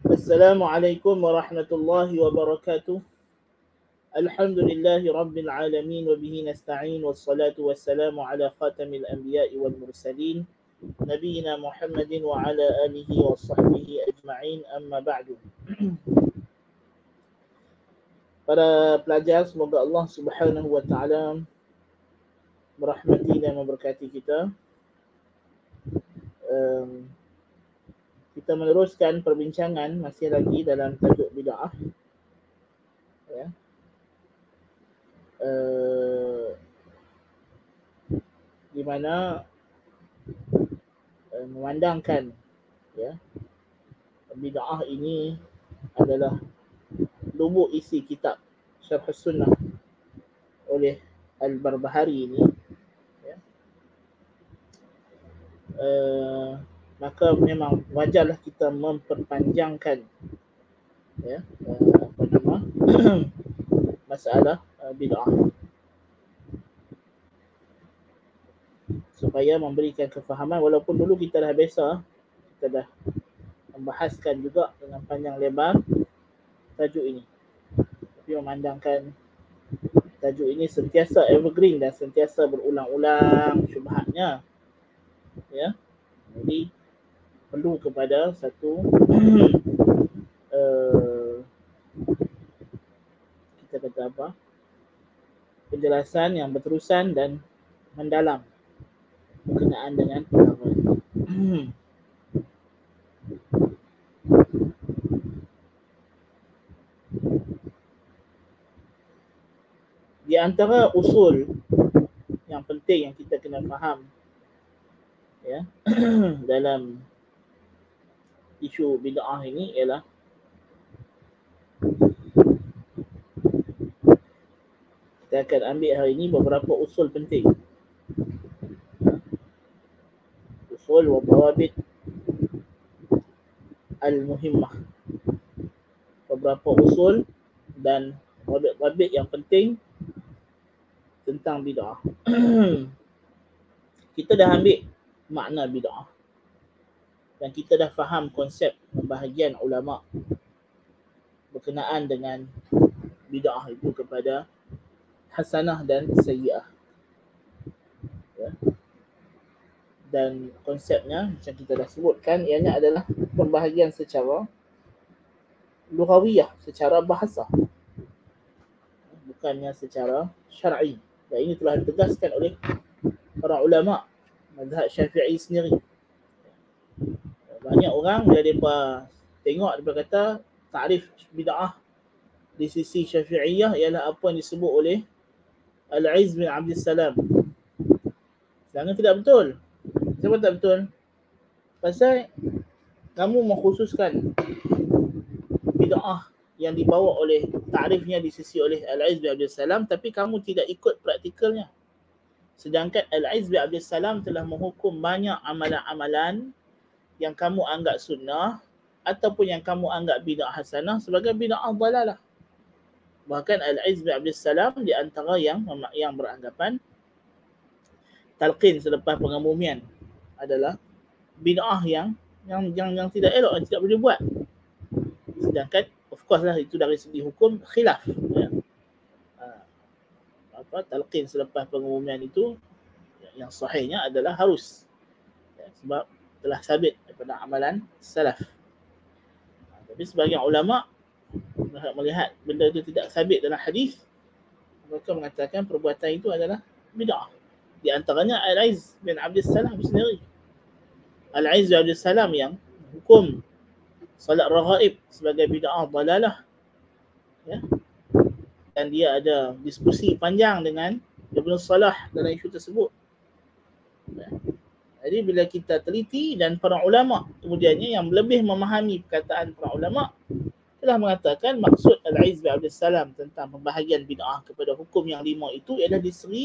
Assalamualaikum warahmatullahi wabarakatuh. Alhamdulillahi rabbil alamin wa bihi nasta'in wassalatu wassalamu ala khatamil anbiya'i wal mursalin nabiyina Muhammadin wa ala alihi wa sahbihi ajma'in amma ba'du. Para pelajar, semoga Allah Subhanahu wa taala merahmati dan memberkati kita. Kita meneruskan perbincangan masih lagi dalam tajuk bid'ah. Ya. Di mana memandangkan ya bid'ah ini adalah lubuk isi kitab Syarh Sunnah oleh Al-Barbahari ini ya. Maka memang wajarlah kita memperpanjangkan ya apa nama masalah bid'ah supaya memberikan kefahaman, walaupun dulu kita dah biasa, kita dah membahaskan juga dengan panjang lebar tajuk ini, tapi memandangkan tajuk ini sentiasa evergreen dan sentiasa berulang-ulang syubhatnya ya, jadi perlu kepada satu kita kata apa, penjelasan yang berterusan dan mendalam berkenaan dengan perkara ini. Di antara usul yang penting yang kita kena faham ya dalam isu bid'ah ini ialah kita akan ambil hari ini beberapa usul penting, usul wa dawabit al-muhimmah, beberapa usul dan dawabit yang penting tentang bid'ah. Kita dah ambil makna bid'ah dan kita dah faham konsep pembahagian ulama berkenaan dengan bid'ah itu kepada hasanah dan sayyi'ah ya. Dan konsepnya macam kita dah sebutkan, ianya adalah pembahagian secara lughawiyah, secara bahasa, bukannya secara syar'i. Dan ini telah ditegaskan oleh para ulama mazhab Syafi'i sendiri. Banyak orang bila mereka tengok, mereka kata takrif bid'ah di sisi Syafi'iyah ialah apa yang disebut oleh Al-Izz bin Abdul Salam. Sedangkan tidak betul. Kenapa tak betul? Pasal kamu mengkhususkan bid'ah yang dibawa oleh takrifnya di sisi oleh Al-Izz bin Abdul Salam, tapi kamu tidak ikut praktikalnya. Sedangkan Al-Izz bin Abdul Salam telah menghukum banyak amalan-amalan yang kamu anggap sunnah ataupun yang kamu anggap bid'ah hasanah sebagai bid'ah dhalalah. Bahkan Al-Izz bin Abdul Salam di antara yang beranggapan talqin selepas pengemumian adalah bid'ah yang tidak elok, yang tidak boleh buat. Sedangkan of course lah itu dari segi hukum khilaf ya. Talqin selepas pengemumian itu yang sahihnya adalah harus ya, sebab telah sabit daripada amalan salaf. Tapi sebagian ulama melihat benda itu tidak sabit dalam hadis, mereka mengatakan perbuatan itu adalah bid'ah. Di antaranya Al-Izz bin Abdul Salam sendiri. Al-Izz bin Abdul Salam yang hukum salat raghaib sebagai bid'ah dhalalah ya. Dan dia ada diskusi panjang dengan Ibn Salah dalam isu tersebut ya. Jadi bila kita teliti dan para ulama kemudiannya yang lebih memahami perkataan para ulama telah mengatakan maksud Al-Izz bin Abdul Salam tentang pembahagian bid'ah kepada hukum yang 5 itu ialah di segi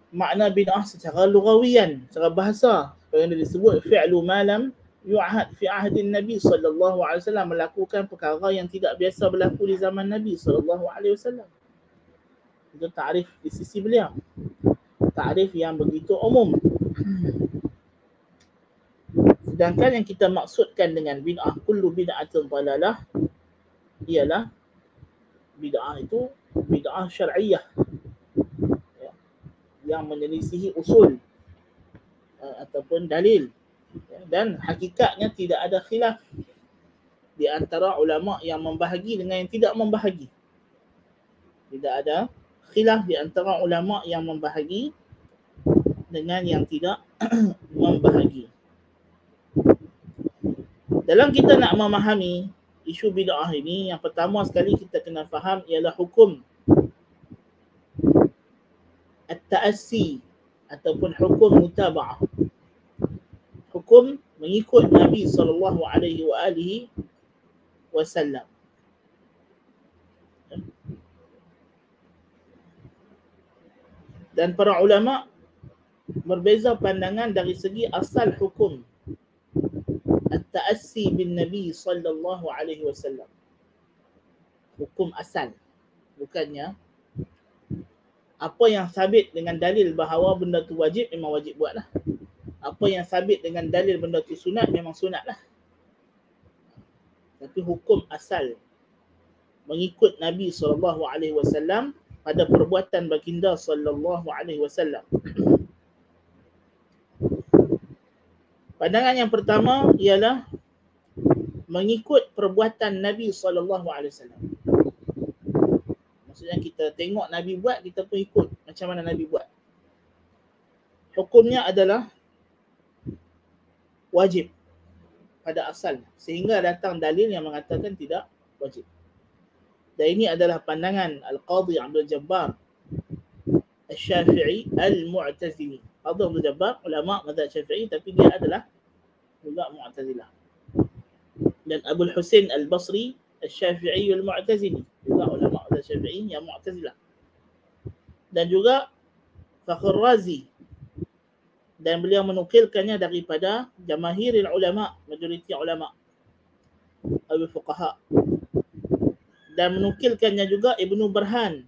makna bid'ah secara lughawiyan, secara bahasa. Seperti yang disebut fi'lu ma lam yu'ahad fi ahdin Nabi sallallahu alaihi wasallam, melakukan perkara yang tidak biasa berlaku di zaman Nabi sallallahu alaihi wasallam. Itu takrif di sisi beliau. Takrif yang begitu umum. Sedangkan yang kita maksudkan dengan bid'ah, kullu bid'atin dalalah, ialah bid'ah itu bid'ah syar'iyah, ya, yang menyelisihi usul ataupun dalil, ya, dan hakikatnya tidak ada khilaf di antara ulama yang membahagi dengan yang tidak membahagi. Tidak ada khilaf di antara ulama yang membahagi dengan yang tidak membahagi. Dalam kita nak memahami isu bid'ah ini, yang pertama sekali kita kena faham ialah hukum at-ta'assi ataupun hukum mutaba'ah. Hukum mengikut Nabi SAW. Dan para ulama berbeza pandangan dari segi asal hukum at-ta'assi bin Nabi SAW. Hukum asal, bukannya apa yang sabit dengan dalil bahawa benda tu wajib, memang wajib buatlah. Apa yang sabit dengan dalil benda tu sunat, memang sunatlah. Tapi hukum asal mengikut Nabi SAW pada perbuatan baginda SAW. Pandangan yang pertama ialah mengikut perbuatan Nabi SAW. Maksudnya kita tengok Nabi buat, kita pun ikut macam mana Nabi buat. Hukumnya adalah wajib pada asalnya, sehingga datang dalil yang mengatakan tidak wajib. Dan ini adalah pandangan Al-Qadhi Abdul Jabbar Al-Syafi'i Al-Mu'tazili. Qadhi Abdul Jabbar ulama mazhab Syafi'i, tapi dia adalah juga Mu'tazilah. Dan Abu Husain Al-Basri Al-Syafi'i Al-Mu'tazili, juga ulama mazhab Syafi'i yang Mu'tazilah. Dan juga Fakhr Razi, dan beliau menukilkannya daripada jamahiril ulama, majoriti ulama al-fuqaha. Dan menukilkannya juga Ibnu Burhan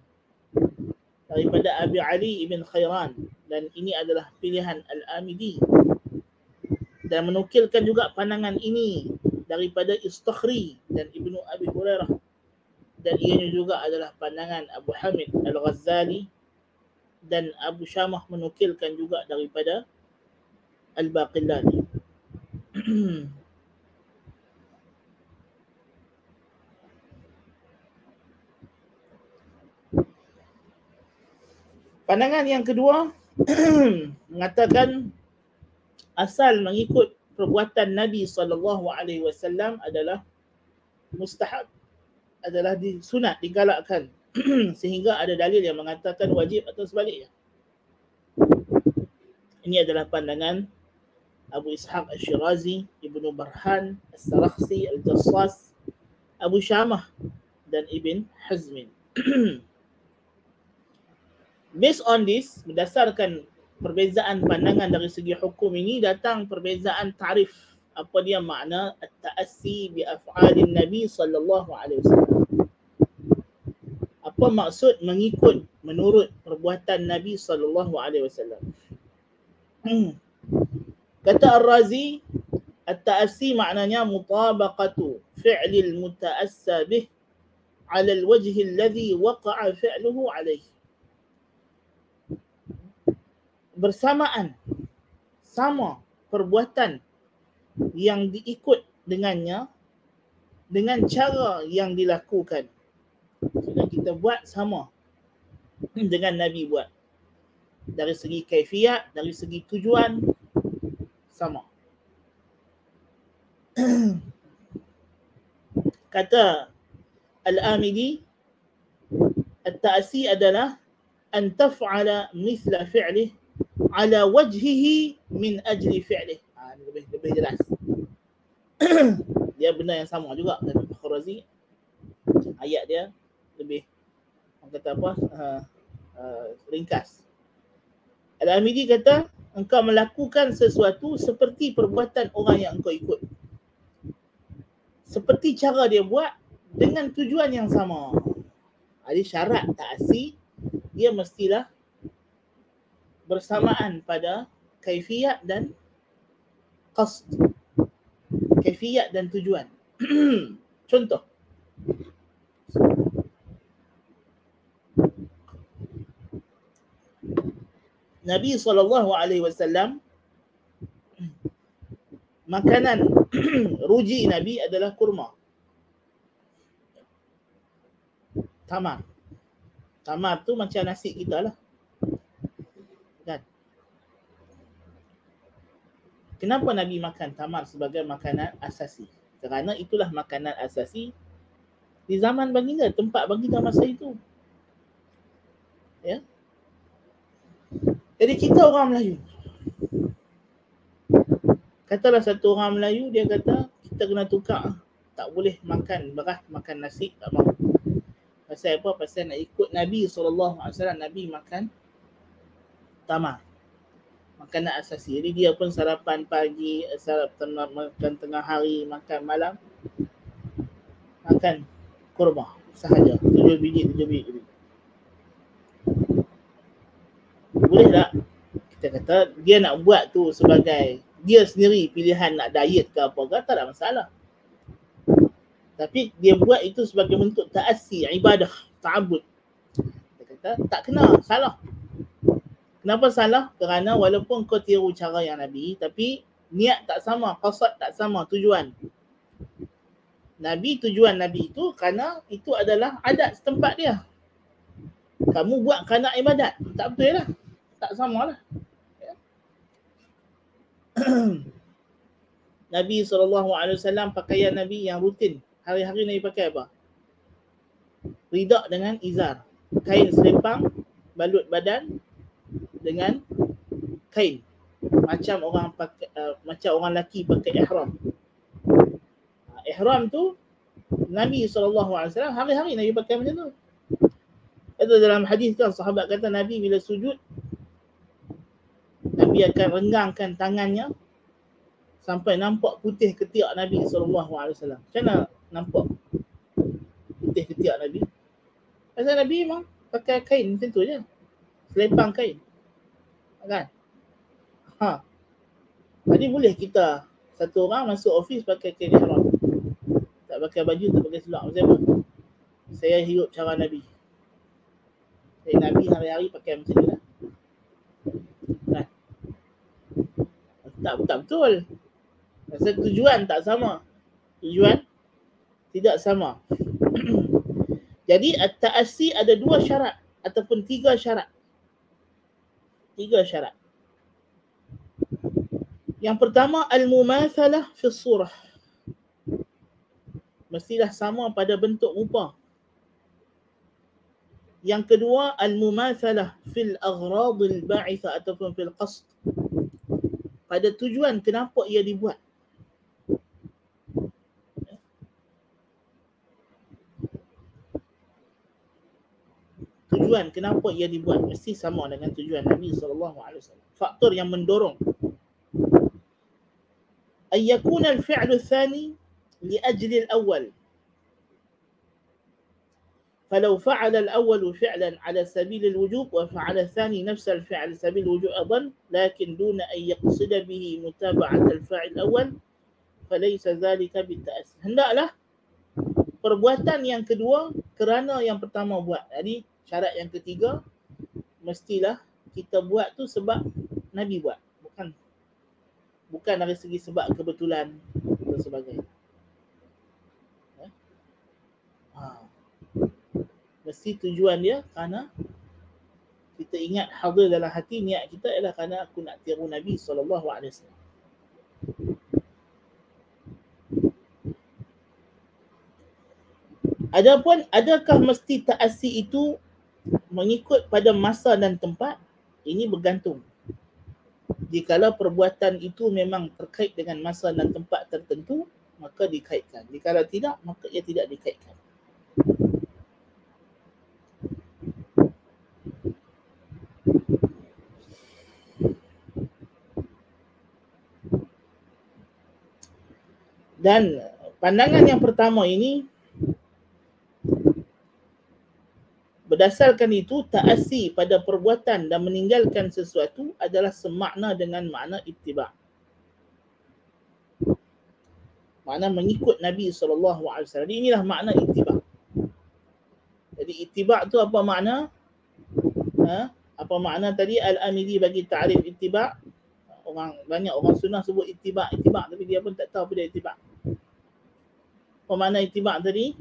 daripada Abi Ali ibn Khairan, dan ini adalah pilihan Al-Amidi. Dan menukilkan juga pandangan ini daripada Istakhri dan Ibnu Abi Hurairah, dan ianya juga adalah pandangan Abu Hamid Al-Ghazali, dan Abu Syamah menukilkan juga daripada Al-Baqillani. Pandangan yang kedua mengatakan asal mengikut perbuatan Nabi SAW adalah mustahab, adalah sunat, digalakkan sehingga ada dalil yang mengatakan wajib atau sebaliknya. Ini adalah pandangan Abu Ishaq Al-Shirazi, Ibnu Burhan, Al-Sarakhsi, Al-Jassas, Abu Syamah, dan Ibn Hazmin. Based on this, berdasarkan perbezaan pandangan dari segi hukum ini, datang perbezaan tarif. Apa dia makna at-ta'assi bi af'alin Nabi SAW? Apa maksud mengikut menurut perbuatan Nabi SAW? Kata Ar-Razi, at-ta'assi maknanya mutabaqatu fi'lil muta'assa bih 'ala al-wajhi alladhi waqa'a fi'luhu 'alayhi. Bersamaan, sama perbuatan yang diikut dengannya dengan cara yang dilakukan. Jadi kita buat sama dengan Nabi buat. Dari segi kaifiat, dari segi tujuan, sama. Kata Al-Amidi, at-ta'assi adalah an taf'ala mithla fi'lih ala wajhihi min ajli fi'lih. Ini lebih jelas. Dia benda yang sama juga dengan Fakhr Razi. Ayat dia lebih, orang kata apa, ringkas. Al-Amidi kata, engkau melakukan sesuatu seperti perbuatan orang yang engkau ikut, seperti cara dia buat dengan tujuan yang sama. Jadi syarat ta'assi dia mestilah bersamaan pada kaifiat dan qasd. kaifiyat dan tujuan. Contoh, Nabi SAW makanan ruji Nabi adalah kurma, tamar. Tamar tu macam nasi kita lah, kan? Kenapa Nabi makan tamar sebagai makanan asasi? Kerana itulah makanan asasi di zaman baginda, tempat baginda masa itu. Ya. Jadi kita orang Melayu, katalah satu orang Melayu, dia kata kita kena tukar, tak boleh makan beras, makan nasi, tak mahu. Pasal apa? Pasal nak ikut Nabi SAW. Nabi makan tamar, makanan asasi. Jadi dia pun sarapan pagi, sarapan makan tengah hari, makan malam, makan kurma sahaja, 7 biji. Boleh tak kita kata dia nak buat tu sebagai dia sendiri pilihan nak diet ke apa ke, tak ada masalah. Tapi dia buat itu sebagai bentuk ta'assi, ibadah, ta'abud. Kita kata tak kena, salah. Kenapa salah? Kerana walaupun kau tiru cara yang Nabi, tapi niat tak sama, qasad tak sama, tujuan. Tujuan Nabi itu kerana itu adalah adat setempat dia. Kamu buat kerana ibadat, tak betul lah. Tak sama lah. Ya. Nabi SAW pakaian Nabi yang rutin. Hari-hari Nabi pakai apa? Ridak dengan izar. Kain selempang, balut badan dengan kain. Macam orang pakai, macam orang lelaki pakai ihram. Ihram tu Nabi SAW hari-hari Nabi pakai macam tu. Itu dalam hadis kan sahabat kata Nabi bila sujud, Nabi akan renggangkan tangannya sampai nampak putih ketiak Nabi SAW. Macam mana nampak putih ketiak Nabi? Pasal Nabi memang pakai kain macam tu je, selempang kain, kan? Jadi boleh kita satu orang masuk office pakai kain ihram, tak pakai baju, tak pakai seluar. Macam apa? Saya hidup cara Nabi. Nabi hari-hari pakai macam ni lah. Kan? Tak betul. Pasal tujuan tak sama. Tujuan tidak sama. Jadi at-ta'assi ada 2 syarat ataupun 3 syarat. 3 syarat. Yang pertama, al-mumathalah fi surah. Mestilah sama pada bentuk rupa. Yang kedua, al-mumathalah fil aghrad al-ba'itha ataupun fil qasd. Pada tujuan kenapa ia dibuat. Tujuan kenapa ia dibuat mesti sama dengan tujuan Nabi SAW. Faktor yang mendorong. Ay yakuna al-fi'lu al-thani li ajli al-awwal. فلو فعل الأول فعلا على سبيل الوجوب وفعل الثاني نفس الفعل سبيل الوجوب أيضا لكن دون أن يقصد به متابعة الفاعل الأول فليس ذلك بالتأسي. Hendaklah perbuatan yang kedua kerana yang pertama buat. Jadi syarat yang ketiga, mestilah kita buat tu sebab Nabi buat, bukan dari segi sebab kebetulan dan sebagainya. Mesti tujuan dia kerana kita ingat hadir dalam hati, niat kita ialah kerana aku nak tiru Nabi SAW. Adapun adakah mesti ta'assi itu mengikut pada masa dan tempat? Ini bergantung. Jikalau perbuatan itu memang terkait dengan masa dan tempat tertentu, maka dikaitkan. Jikalau tidak, maka ia tidak dikaitkan. Dan pandangan yang pertama ini, berdasarkan itu ta'assi pada perbuatan dan meninggalkan sesuatu adalah semakna dengan makna ittiba'. Makna mengikut Nabi SAW. Jadi inilah makna ittiba'. Jadi ittiba' tu apa makna? Apa makna tadi? Al-Amili bagi ta'rif ittiba'. Banyak orang sunnah sebut ittiba', tapi dia pun tak tahu apa dia ittiba'. Apa makna ittiba' tadi?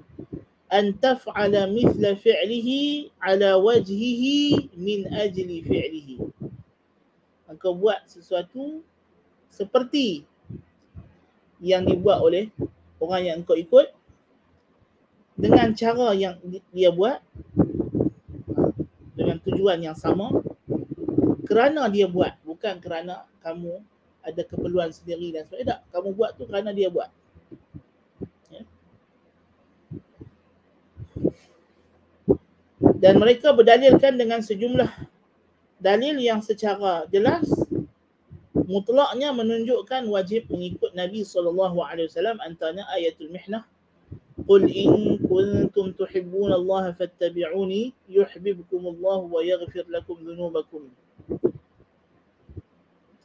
An taf'ala mithla fi'lihi ala wajhihi min ajli fi'lihi. Engkau buat sesuatu seperti yang dibuat oleh orang yang engkau ikut dengan cara yang dia buat, dengan tujuan yang sama, kerana dia buat, bukan kerana kamu ada keperluan sendiri dan sebagainya. Tak, kamu buat tu kerana dia buat. Ya. Dan mereka berdalilkan dengan sejumlah dalil yang secara jelas mutlaknya menunjukkan wajib mengikut Nabi SAW. Antaranya ayatul mihnah, qul in kuntum tuhibbuna Allah fattabi'uni yuhibbukum Allah wa yaghfir lakum dhunubakum.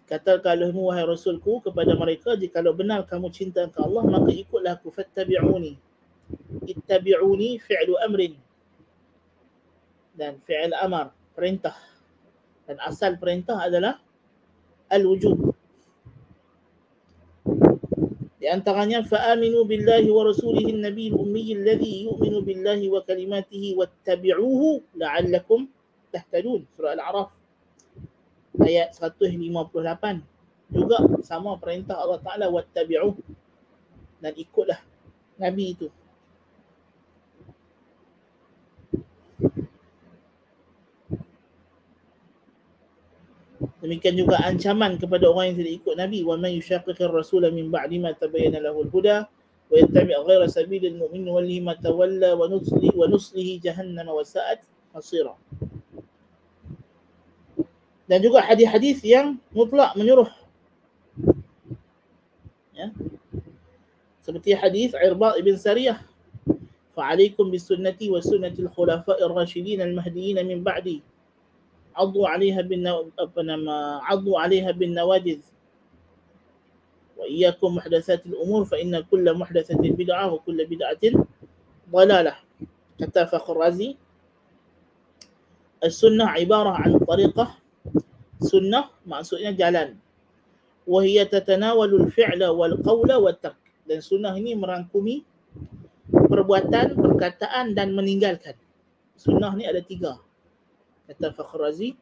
Katakanlah wahai Rasulku kepada mereka, jikalau benar kamu cinta ke Allah, maka ikutlah aku. Fattabi'uni, ittabi'uni fi'lu amrin, dan fi'il amar, perintah, dan asal perintah adalah al-wujub. Di antaranya fa'aminu billahi wa rasulihi an-nabiyil ummi alladhi yu'minu billahi wa kalimatihi wattabi'uhu la'allakum tahtadun. Surah Al-A'raf ayat 158. Juga sama perintah Allah Ta'ala, wattabi'uhu, dan ikutlah Nabi itu. Demikian juga ancaman kepada orang yang tidak ikut Nabi, wa man yushaqiqir rasula min ba'di ma tabayyana lahul huda wa yattabi' ghayra sabilil mu'minin nuwallihi ma tawalla wa nuslihi jahannam wa sa'at masira. Dan juga hadis-hadis yang mutlak menyuruh, ya, seperti hadis Irbad ibn Sariyah, fa'alaikum bisunnati wa sunnatil khulafa'ir rasyidin al-mahdiyyin min ba'di عضوا عليها بالنواجذ وإياكم محدثات الأمور فإن كل محدثة بدعة وكل بدعة ضلالة. Kata Fakhr Razi, as-sunnah ibarah an tariqah. Sunnah maksudnya jalan. Wa hiya tatanawalu al-fi'la wal qawla wat tark. Dan sunnah ini merangkumi perbuatan, perkataan dan meninggalkan. Sunnah ni ada 3. Kata Fakhr Razi,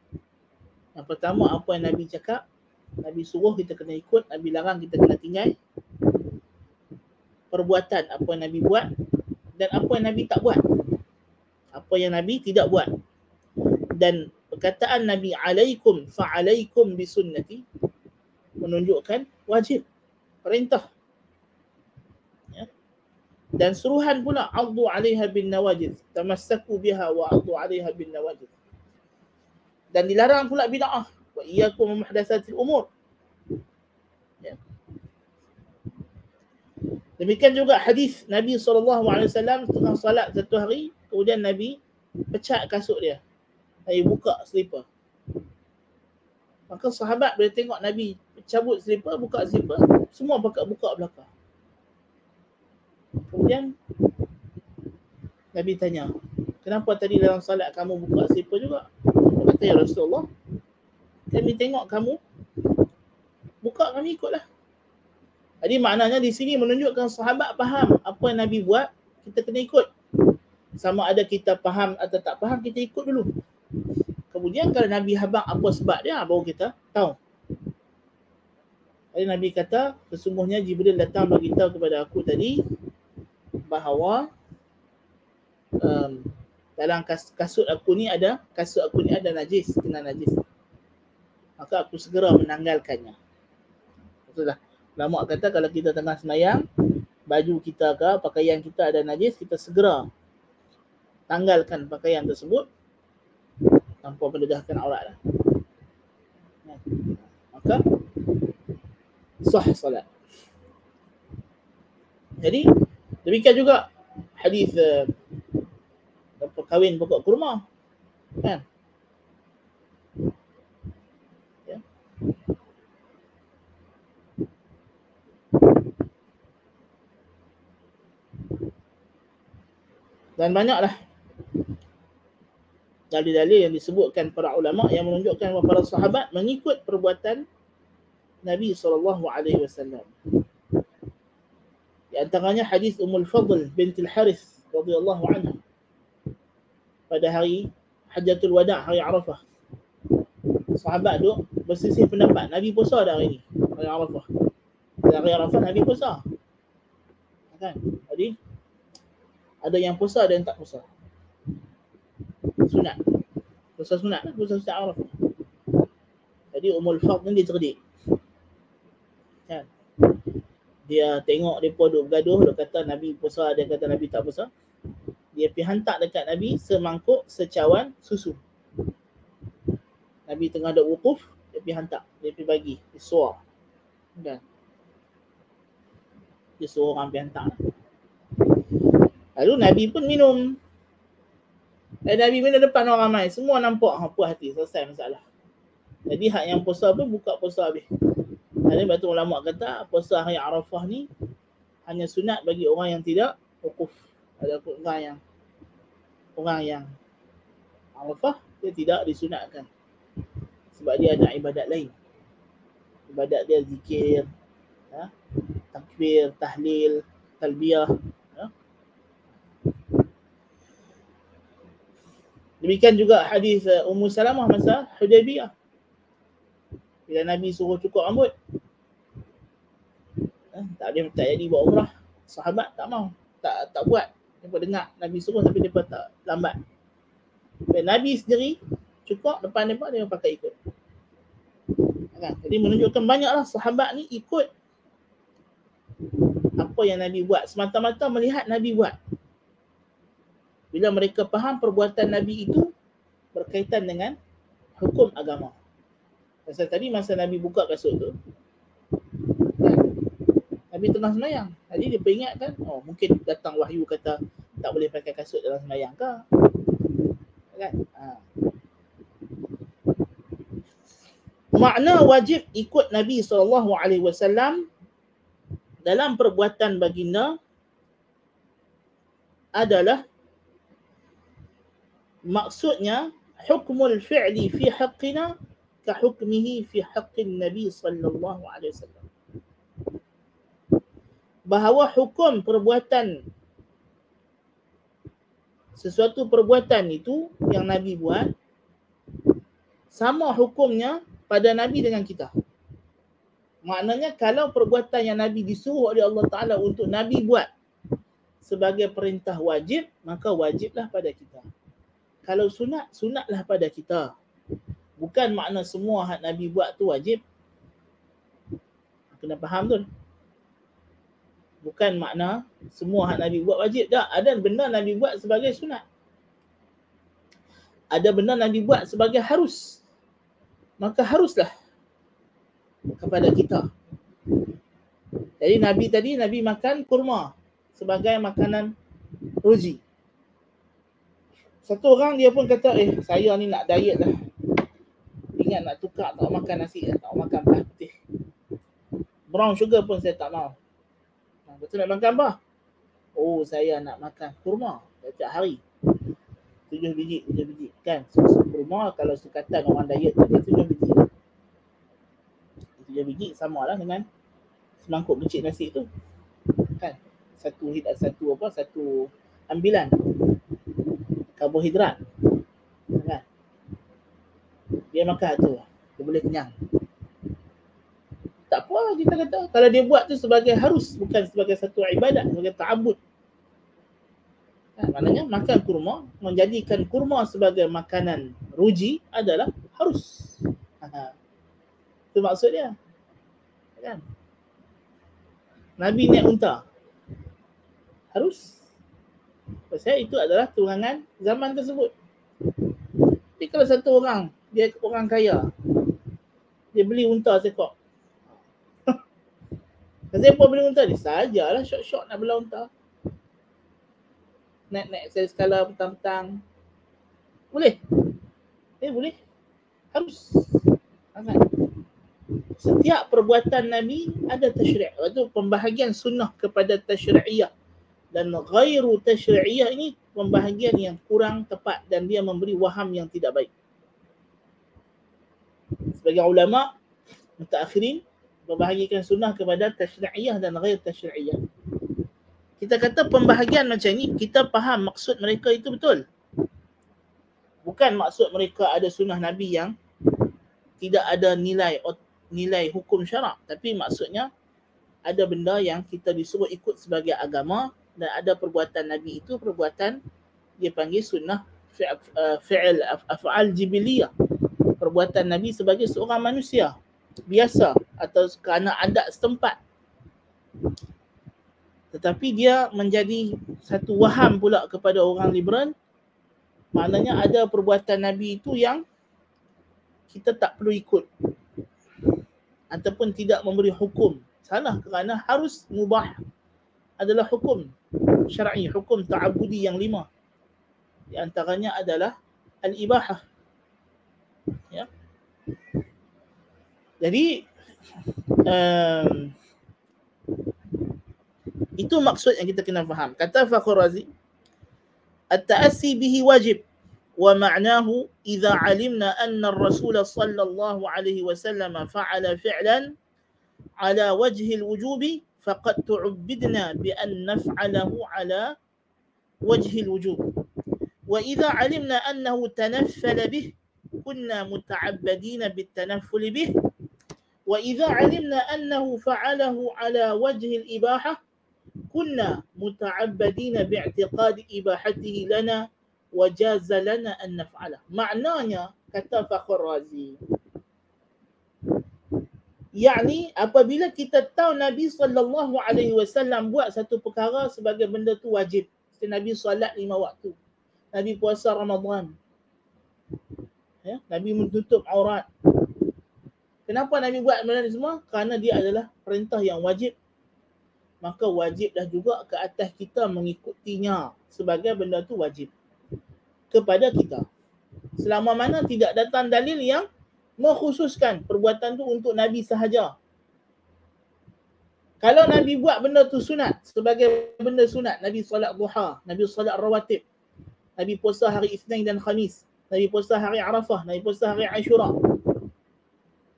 yang pertama apa yang Nabi cakap, Nabi suruh kita kena ikut, Nabi larang kita kena tinggal. Perbuatan apa yang Nabi buat, dan apa yang Nabi tak buat, apa yang Nabi tidak buat. Dan perkataan Nabi alaikum fa'alaikum bisunnati menunjukkan wajib, perintah, ya. Dan suruhan pula, addu 'alaiha bin nawajid, tamassaku biha wa addu 'alaiha bin nawajid. Dan dilarang pula bid'ah, wa iyyakum muhdatsatil umur. Ya. Demikian juga hadis Nabi SAW tengah salat satu hari, kemudian Nabi pecat kasut dia, Nabi buka selipar. Maka sahabat bila tengok Nabi cabut selipar, buka selipar, semua buka belakang. Kemudian Nabi tanya, kenapa tadi dalam salat kamu buka selipar juga? Dia kata, ya Rasulullah, kami tengok kamu buka, kami ikutlah. Jadi maknanya di sini menunjukkan sahabat faham apa yang Nabi buat, kita kena ikut. Sama ada kita faham atau tak faham, kita ikut dulu. Kemudian kalau Nabi habaq apa sebab dia, baru kita tahu. Jadi Nabi kata, sesungguhnya Jibril datang beritahu kepada aku tadi bahawa dalam kasut aku ni ada najis, kena najis. Maka aku segera menanggalkannya. Itulah. Ulama kata kalau kita tengah sembahyang, baju kita ke pakaian kita ada najis, kita segera tanggalkan pakaian tersebut tanpa mendedahkan aurat. Maka sah salat. Jadi demikian juga hadis kahwin pokok kurma, kan? Ya. Dan banyaklah dalil-dalil yang disebutkan para ulama yang menunjukkan bahawa para sahabat mengikut perbuatan Nabi SAW. Di antaranya hadis Ummul Fadl binti Al-Harith radhiyallahu anha pada hari Hajjatul Wada', hari Arafah. Sahabat tu berselisih pendapat, Nabi puasa dah hari ni, hari Arafah. Hari Arafah Nabi puasa. Kan? Jadi ada yang puasa, ada yang tak puasa. Sunat. Puasa sunat, puasa sunat Arafah. Jadi Ummul Fadl ni dia cerdik. Kan? Dia tengok mereka duk bergaduh, dia kata Nabi puasa, dia kata Nabi tak puasa. Dia pergi hantar dekat Nabi semangkuk secawan susu. Nabi tengah duk wukuf, dia pergi hantar, dia pergi bagi, dia suar. Kan? Dia suruh orang pergi hantar. Lalu Nabi pun minum. Nabi minum depan orang ramai, semua nampak, puas hati, selesai masalah. Jadi hak yang puasa pun buka puasa habis. Jadi batu ulama kata puasa hari Arafah ni hanya sunat bagi orang yang tidak wukuf. Ada orang yang Arafah dia tidak disunatkan. Sebab dia ada ibadat lain. Ibadat dia zikir, takbir, tahlil, talbiyah. Demikian juga hadis Ummu Salamah masa Hudaybiyah. Bila Nabi suruh cukur rambut, tak jadi buat umrah. Sahabat tak mau, tak buat. Mereka dengar Nabi suruh tapi mereka tak, lambat. Nabi sendiri cukur depan mereka, dia pakai ikut. Kan? Jadi menunjukkan banyaklah sahabat ni ikut apa yang Nabi buat, semata-mata melihat Nabi buat. Bila mereka faham perbuatan Nabi itu berkaitan dengan hukum agama. Pasal tadi masa Nabi buka kasut tu, Nabi tengah sembahyang. Jadi dia peringatkan, mungkin datang wahyu kata tak boleh pakai kasut dalam sembahyang ke? Kan? Makna wajib ikut Nabi SAW dalam perbuatan baginda adalah maksudnya hukmul fi'li fi haqqina ka hukmihi fi haqqin Nabi sallallahu alaihi wasallam. Bahawa hukum perbuatan, sesuatu perbuatan itu yang Nabi buat sama hukumnya pada Nabi dengan kita. Maknanya kalau perbuatan yang Nabi disuruh oleh Allah Ta'ala untuk Nabi buat sebagai perintah wajib, maka wajiblah pada kita. Kalau sunat, sunatlah pada kita. Bukan makna semua hak Nabi buat tu wajib. Kena faham tu. Bukan makna semua hak Nabi buat wajib. Tak, ada benda Nabi buat sebagai sunat. Ada benda Nabi buat sebagai harus. Maka haruslah kepada kita. Jadi Nabi makan kurma sebagai makanan ruji. Satu orang dia pun kata, saya ni nak diet lah. Ingat nak tukar, tak makan nasi, tak makan belah putih. Brown sugar pun saya tak mau. Betul nak makan apa? Saya nak makan kurma setiap hari. 7 biji. Kan? So, kurma kalau sukatan orang diet tu dia 7 biji. 7 biji sama lah dengan semangkuk kecil nasi tu. Kan? Satu ambilan karbohidrat. Kan? Dia makan tu, dia boleh kenyang. Tak apa kita kata, kalau dia buat tu sebagai harus, bukan sebagai satu ibadat, sebagai ta'abud. Maknanya makan kurma, menjadikan kurma sebagai makanan ruji adalah harus. Itu maksud dia. Kan? Nabi naik unta. Harus. Pasal itu adalah turangan zaman tersebut. Tapi kalau satu orang, dia orang kaya, dia beli unta seekor. Kenapa beli unta ni? Sajalah syok-syok nak bela unta. Naik-naik skala petang-petang. Boleh? Boleh. Harus. Setiap perbuatan Nabi ada tasyri'. Itu pembahagian sunnah kepada tasyri'iyah. Dan ghairu tasyri'iyah ini pembahagian yang kurang tepat dan dia memberi waham yang tidak baik. Sebagai ulama mutaakhirin membahagikan sunnah kepada tasyri'iyah dan ghair tasyri'iyah. Kita kata pembahagian macam ni, kita faham maksud mereka itu betul. Bukan maksud mereka ada sunnah Nabi yang tidak ada nilai hukum syarak, tapi maksudnya ada benda yang kita disuruh ikut sebagai agama dan ada perbuatan Nabi itu perbuatan dia panggil sunnah fi'al af'al jibiliyah. Perbuatan Nabi sebagai seorang manusia biasa atau kerana adat setempat. Tetapi dia menjadi satu waham pula kepada orang liberal. Maknanya ada perbuatan Nabi itu yang kita tak perlu ikut ataupun tidak memberi hukum. Salah, kerana harus mubah adalah hukum syar'i, hukum ta'abudi yang 5. Di antaranya adalah al-ibahah. Ya. Jadi itu maksud yang kita kena faham. Kata Fakhr Razi, at-ta'assi bihi wajib wa ma'nahu idza 'alimna anna ar-rasul sallallahu alaihi wasallam fa'ala fi'lan ala wajhi al-wujubi faqad tu'abbidna bi an naf'alahu ala wajhi al-wujub. Wa idza 'alimna annahu tanaffala bih kunna muta'abbadina bit-tanafful bih. Wa idza 'alimna annahu fa'alahu ala wajhi al-ibahah kunna muta'abbadina bi'tiqadi ibahatihi lana wa jaza lana an naf'alah. Maknanya, kata Fakhr Razi, yakni apabila kita tahu Nabi sallallahu alaihi wasallam buat satu perkara sebagai benda tu wajib, seperti Nabi solat 5 waktu, Nabi puasa Ramadan, ya, Nabi menutup aurat. Kenapa Nabi buat benda ni semua? Kerana dia adalah perintah yang wajib. Maka wajiblah juga ke atas kita mengikutinya sebagai benda tu wajib kepada kita. Selama mana tidak datang dalil yang mengkhususkan perbuatan tu untuk Nabi sahaja. Kalau Nabi buat benda tu sunat, sebagai benda sunat, Nabi solat duha, Nabi solat rawatib, Nabi puasa hari Isnin dan Khamis, Nabi puasa hari Arafah, Nabi puasa hari Ashura,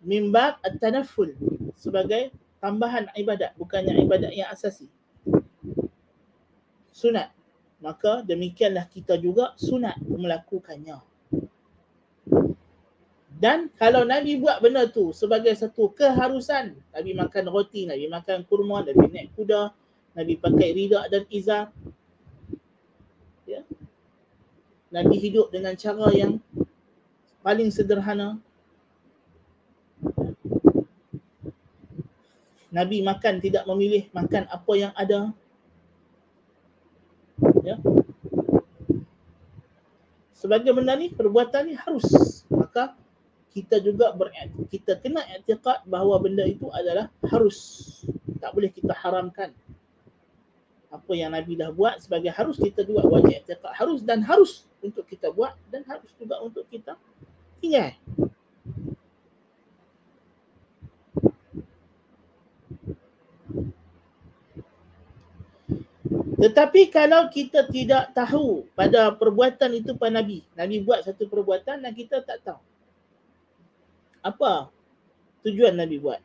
min bab at-tanafful, sebagai tambahan ibadat, bukannya ibadat yang asasi, sunat, maka demikianlah kita juga sunat melakukannya. Dan kalau Nabi buat benda tu sebagai satu keharusan, Nabi makan roti, Nabi makan kurma, Nabi naik kuda, Nabi pakai rida dan izar, ya, Nabi hidup dengan cara yang paling sederhana, Nabi makan tidak memilih makan apa yang ada. Ya. Sebagai benda ni, perbuatan ni harus. Maka kita juga kita kena i'tiqad bahawa benda itu adalah harus. Tak boleh kita haramkan. Apa yang Nabi dah buat sebagai harus, kita juga wajib i'tiqad harus, dan harus untuk kita buat dan harus juga untuk kita tinggal. Tetapi kalau kita tidak tahu pada perbuatan itu pada Nabi, Nabi buat satu perbuatan dan kita tak tahu apa tujuan Nabi buat,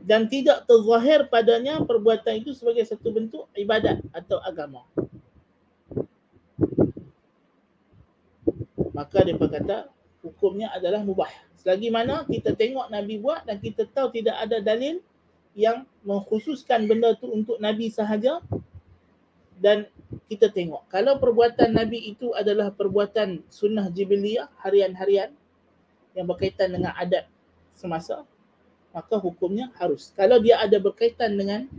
dan tidak terzahir padanya perbuatan itu sebagai satu bentuk ibadat atau agama, maka dia berkata hukumnya adalah mubah. Selagi mana kita tengok Nabi buat dan kita tahu tidak ada dalil yang mengkhususkan benda tu untuk Nabi sahaja, dan kita tengok kalau perbuatan Nabi itu adalah perbuatan sunnah jibiliyah, harian-harian yang berkaitan dengan adat semasa, maka hukumnya harus. Kalau dia ada berkaitan dengan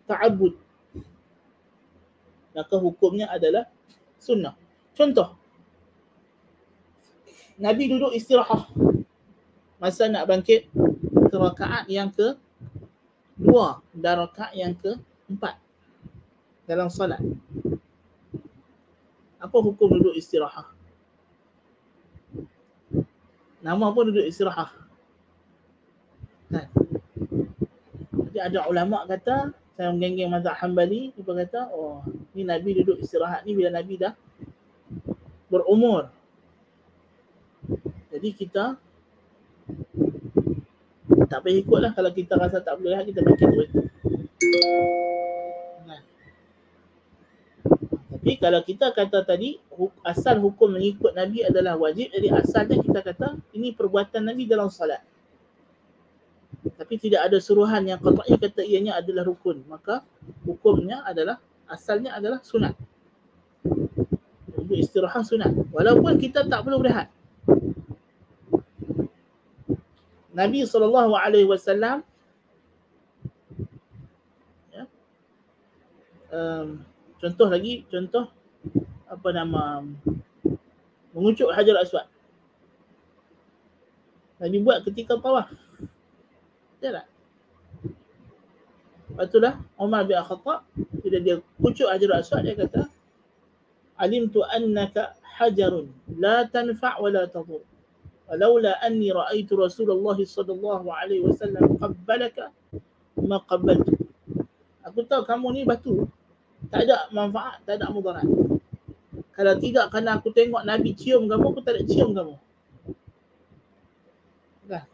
ta'abbud, maka hukumnya adalah sunnah. Contoh, Nabi duduk istirahat masa nak bangkit ke rakaat yang ke-2 dan rakaat yang ke-4 dalam salat. Apa hukum duduk istirahat? Nama pun duduk istirahat. Kan? Jadi ada ulama kata, saya menggeng-geng mazhab Hambali, dia kata, oh, ni Nabi duduk istirahat ni bila Nabi dah berumur. Jadi kita tak payah ikutlah, kalau kita rasa tak boleh, kita baca terus. Nah. Tapi kalau kita kata tadi, asal hukum mengikut Nabi adalah wajib, jadi asalnya kita kata, ini perbuatan Nabi dalam salat. Tapi tidak ada suruhan yang qat'i kata ianya adalah rukun, maka hukumnya adalah, asalnya adalah sunat. Untuk istirahat sunat, walaupun kita tak perlu berehat. Nabi SAW, ya, contoh apa nama, mengucuk Hajar Aswad. Nabi buat ketika tawaf. Ya tak? Lepas tu dah Umar bin Khattab, bila dia kucuk Hajar Aswad, dia kata, alimtu annaka hajarun la tanfa' wa la tadur. Walaula anni ra'aitu Rasulullah sallallahu alaihi wasallam qabbalaka ma qabbaltu. Aku tahu kamu ni batu, tak ada manfaat, tak ada mudarat. Kalau tidak kerana aku tengok Nabi cium kamu, aku tak ada cium kamu. Dah.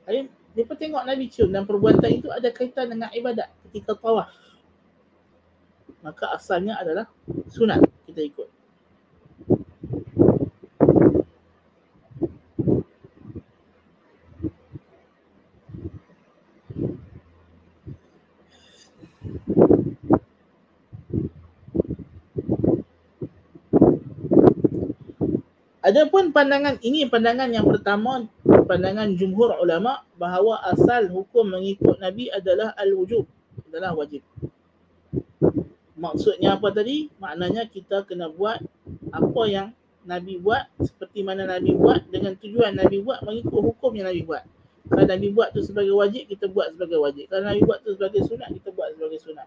Jadi dia pun tengok Nabi cium, dan perbuatan itu ada kaitan dengan ibadat ketika tawaf. Maka asalnya adalah sunat, kita ikut. Adapun pandangan ini, pandangan yang pertama, pandangan jumhur ulama, bahawa asal hukum mengikut Nabi adalah al-wujub, adalah wajib. Maksudnya apa tadi? Maknanya kita kena buat apa yang Nabi buat, seperti mana Nabi buat, dengan tujuan Nabi buat mengikut hukum yang Nabi buat. Kalau Nabi buat tu sebagai wajib, kita buat sebagai wajib. Kalau Nabi buat tu sebagai sunat, kita buat sebagai sunat.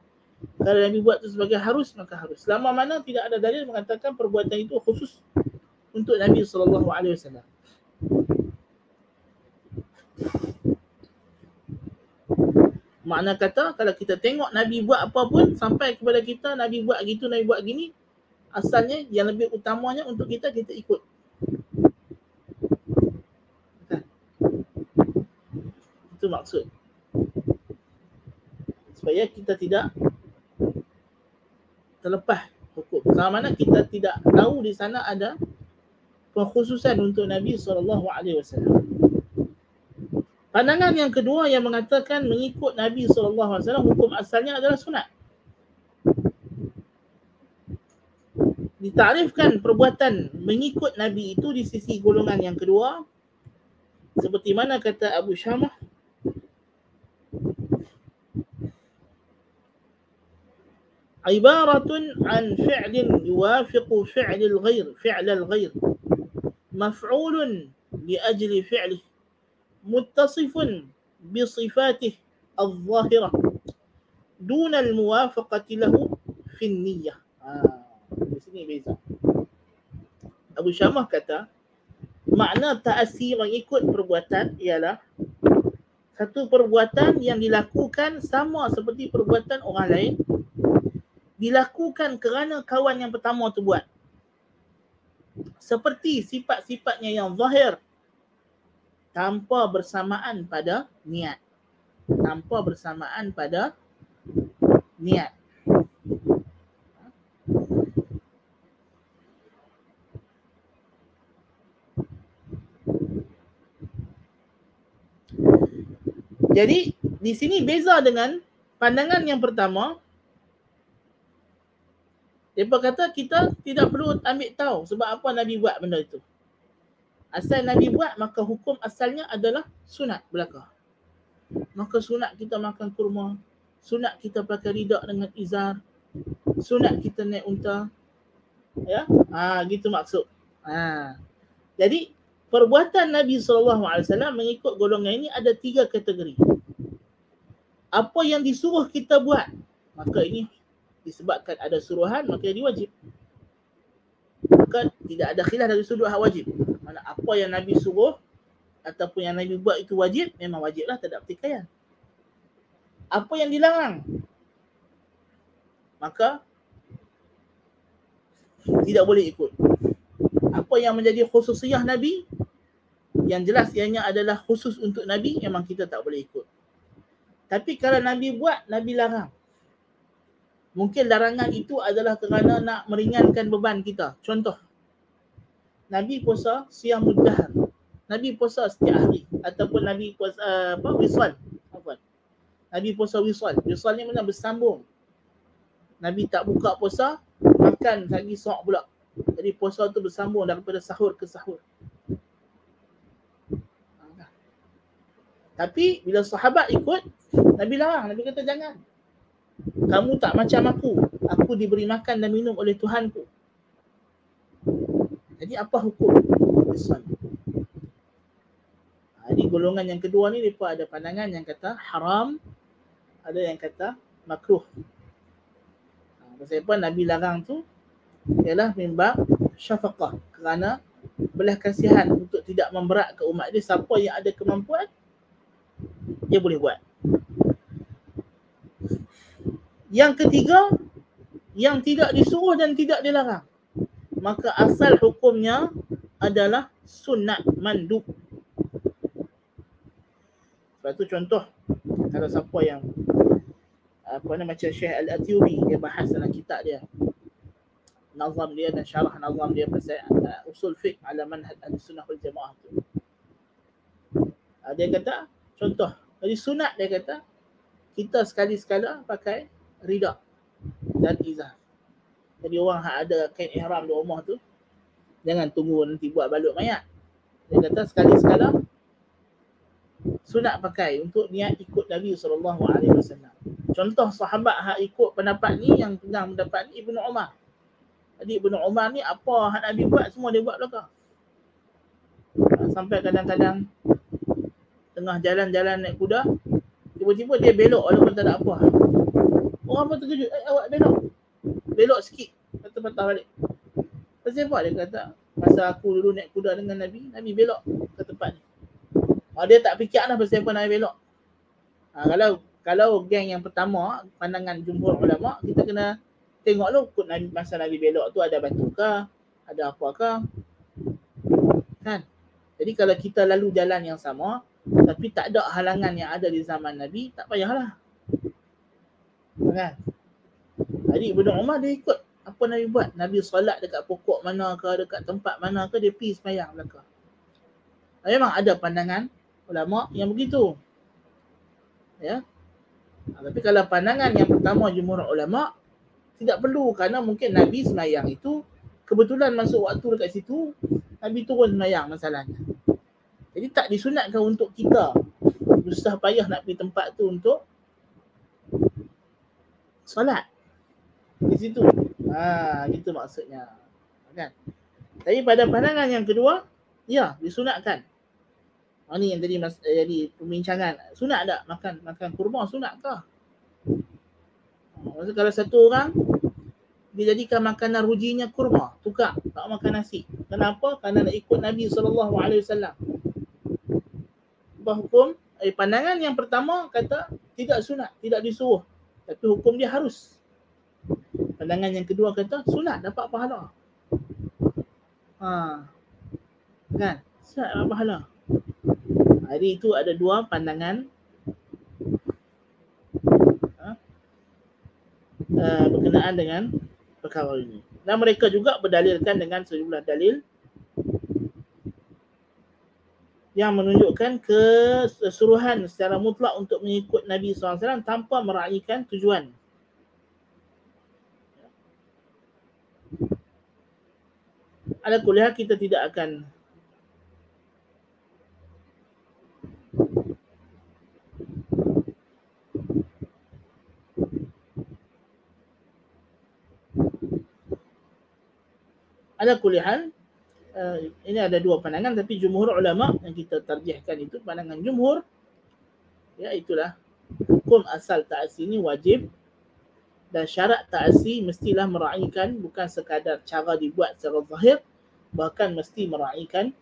Kalau Nabi buat tu sebagai harus, maka harus. Selama mana tidak ada dalil mengatakan perbuatan itu khusus untuk Nabi SAW. Makna kata, kalau kita tengok Nabi buat apa pun, sampai kepada kita, Nabi buat gitu, Nabi buat gini, asalnya yang lebih utamanya untuk kita, kita ikut. Itu maksud. Supaya kita tidak terlepas hukum. Selama mana kita tidak tahu di sana ada pengkhususan untuk Nabi SAW. Pandangan yang kedua yang mengatakan mengikut Nabi SAW, hukum asalnya adalah sunat. Ditarifkan perbuatan mengikut Nabi itu di sisi golongan yang kedua, seperti mana kata Abu Syamah, ibaratun an fi'lin yuwafiqu fi'lal ghair maf'ulun li ajli fi'lih muttasifun bi sifatih al-zahirah dun al-muwafaqati lahu fi an-niyyah. Di sini beza. Abu Syamah kata, makna ta'asir mengikut perbuatan ialah satu perbuatan yang dilakukan sama seperti perbuatan orang lain, dilakukan kerana kawan yang pertama tu buat. Seperti sifat-sifatnya yang zahir, tanpa bersamaan pada niat. Tanpa bersamaan pada niat. Jadi di sini beza dengan pandangan yang pertama. Mereka kata kita tidak perlu ambil tahu sebab apa Nabi buat benda itu. Asal Nabi buat, maka hukum asalnya adalah sunat belaka. Maka sunat kita makan kurma, sunat kita pakai ridak dengan izar, sunat kita naik unta. Ya, gitu maksud. Jadi perbuatan Nabi SAW mengikut golongan ini ada 3 kategori. Apa yang disuruh kita buat, maka ini disebabkan ada suruhan, maka jadi wajib. Maka tidak ada khilaf dari sudut hak wajib. Mana apa yang Nabi suruh ataupun yang Nabi buat itu wajib, memang wajiblah, tak ada pertikaian. apa yang dilarang, maka tidak boleh ikut. Apa yang menjadi khususiyah Nabi, yang jelas ianya adalah khusus untuk Nabi, memang kita tak boleh ikut. Tapi kalau Nabi buat, Nabi larang. Mungkin larangan itu adalah kerana nak meringankan beban kita. Contoh, Nabi puasa siam muddahar. Nabi puasa setiap hari. Ataupun Nabi puasa wisal. Nabi puasa wisal. Wisal ni mana bersambung. Nabi tak buka puasa, makan lagi sok pula. Jadi puasa tu bersambung daripada sahur ke sahur. Tapi bila sahabat ikut, Nabi larang. Nabi kata jangan. Kamu tak macam aku. Aku diberi makan dan minum oleh Tuhanku. Jadi apa hukum Islam? Jadi golongan yang kedua ni mereka ada pandangan yang kata haram, ada yang kata makruh. Pasal apa Nabi larang tu ialah mimbab syafaqah, kerana belah kasihan untuk tidak memberatkan umat dia. Siapa yang ada kemampuan dia boleh buat. Yang ketiga, yang tidak disuruh dan tidak dilarang, maka asal hukumnya adalah sunat mandub. Sebab tu contoh, kalau siapa yang macam Syekh Al-Atyubi, dia bahas dalam kitab dia, nazam dia dan syarah nazam dia pasal usul fiqh ala manhaj al-sunnah wal jamaah tu. Dia kata, contoh, dari sunat dia kata, kita sekali-sekala pakai rida dan izar. Jadi orang yang ada kain ihram di rumah tu, jangan tunggu nanti buat balut mayat. Dia kata sekali-sekala sunat pakai untuk niat ikut Nabi SAW. Contoh sahabat yang ikut pendapat ni, yang pegang pendapat ni, Ibnu Umar. Jadi Ibnu Umar ni apa yang Nabi buat, semua dia buat belakang. Sampai kadang-kadang tengah jalan-jalan naik kuda, tiba-tiba dia belok walaupun tak ada apa. Orang pun terkejut, awak belok. Belok sikit, patah-patah balik. Pasal apa? Dia kata, masa aku dulu naik kuda dengan Nabi, Nabi belok ke tempat ni. Dia tak fikir lah pasal apa Nabi belok. Kalau geng yang pertama, pandangan jumhur ulama, kita kena tengok lu ikut Nabi, masa Nabi belok tu ada batu kah, ada apa kah, kan? Jadi kalau kita lalu jalan yang sama, tapi tak ada halangan yang ada di zaman Nabi, tak payahlah, kan? Jadi Ibnu Umar dia ikut apa Nabi buat. Nabi solat dekat pokok mana ke, dekat tempat mana ke, dia pergi sembahyang belakang. Memang ada pandangan ulama yang begitu, ya. Tapi kalau pandangan yang pertama jumhur ulama, tidak perlu, kerana mungkin Nabi sembahyang itu kebetulan masuk waktu dekat situ, Nabi turun sembahyang masalahnya. Jadi tak disunatkan untuk kita susah payah nak pergi tempat tu untuk solat di situ. Gitu maksudnya, kan? Tapi pada pandangan yang kedua, ya, disunatkan. Ni yang tadi jadi perbincangan. Sunat tak makan kurma, sunat ke? Maksud kalau satu orang dijadikan makanan rujinya kurma, tukar, tak makan nasi. Kenapa? Kerana nak ikut Nabi SAW. Hukum pandangan yang pertama kata tidak sunat, tidak disuruh, tapi hukum dia harus. Pandangan yang kedua kata sunat, dapat pahala. Kan? Sunat dapat pahala. Hari itu ada dua pandangan berkenaan dengan perkara ini. Dan mereka juga berdalilkan dengan sejumlah dalil yang menunjukkan keseluruhan secara mutlak untuk mengikut Nabi SAW tanpa meraihkan tujuan. Ala kulli hal, kita tidak akan ini ada dua pandangan, tapi jumhur ulama yang kita tarjihkan itu pandangan jumhur, ya, itulah hukum asal ta'asi ini wajib, dan syarat ta'asi mestilah meraihkan bukan sekadar cara dibuat secara zahir, bahkan mesti meraihkan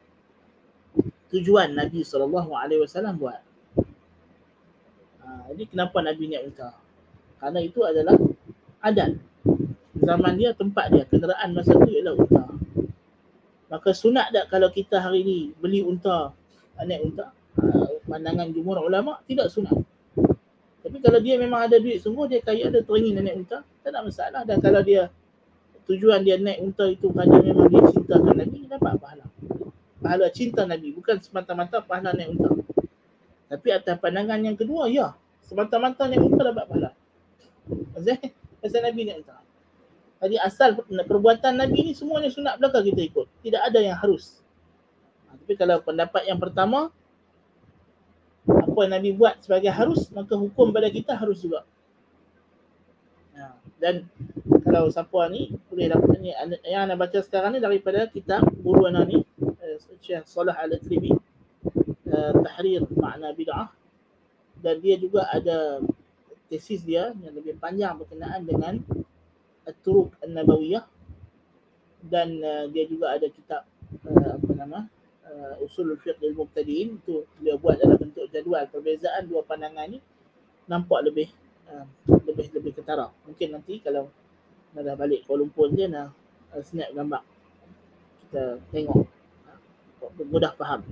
tujuan Nabi SAW buat. Jadi kenapa Nabi naik unta? Karena itu adalah adat. Zaman dia, tempat dia, kenderaan masa tu ialah unta. Maka sunat tak kalau kita hari ni beli unta, naik unta? Pandangan jumhur ulama tidak sunat. Tapi kalau dia memang ada duit sungguh, dia kaya, ada teringin naik unta, tak ada masalah. Dan kalau dia tujuan dia naik unta itu kerana memang dia cintakan Nabi, dapat pahala. Pahala cinta Nabi, bukan semata-mata pahala naik unta. Tapi atas pandangan yang kedua, ya, semata-mata naik unta dapat pahala. Pasal Nabi naik unta. Jadi asal perbuatan Nabi ni semuanya sunat belaka kita ikut. Tidak ada yang harus. Tapi kalau pendapat yang pertama, apa yang Nabi buat sebagai harus, maka hukum pada kita harus juga. Dan kalau siapa ni boleh dapat ni, yang anda baca sekarang ni daripada kitab guru ana ni, Syekh Salah Al-Athribi, Tahrir Makna Bid'ah, dan dia juga ada tesis dia yang lebih panjang berkenaan dengan At-Turuq An-Nabawiyah, dan dia juga ada kitab Usulul Fiqh lil Mubtadi'in. Itu dia buat dalam bentuk jadual perbezaan dua pandangan ni, nampak lebih ketara. Mungkin nanti kalau dah balik Kuala Lumpur je nak snap gambar, kita tengok, mudah faham.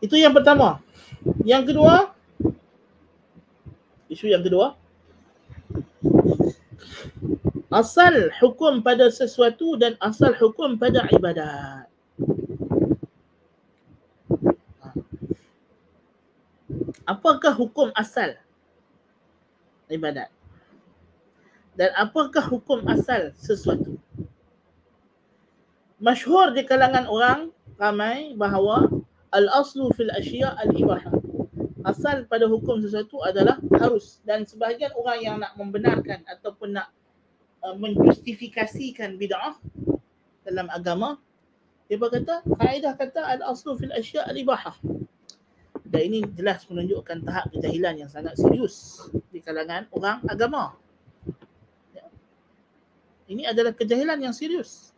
Itu yang pertama. Yang kedua, isu yang kedua, asal hukum pada sesuatu dan asal hukum pada ibadat. Apakah hukum asal ibadat? Dan apakah hukum asal sesuatu? Masyhur di kalangan orang ramai bahawa al-aslu fil asya' al-ibahah. Asal pada hukum sesuatu adalah harus. Dan sebahagian orang yang nak membenarkan ataupun nak menjustifikasikan bid'ah dalam agama, dia berkata, kaedah kata al-aslu fil asya' al-ibahah. Dan ini jelas menunjukkan tahap kejahilan yang sangat serius di kalangan orang agama. Ini adalah kejahilan yang serius.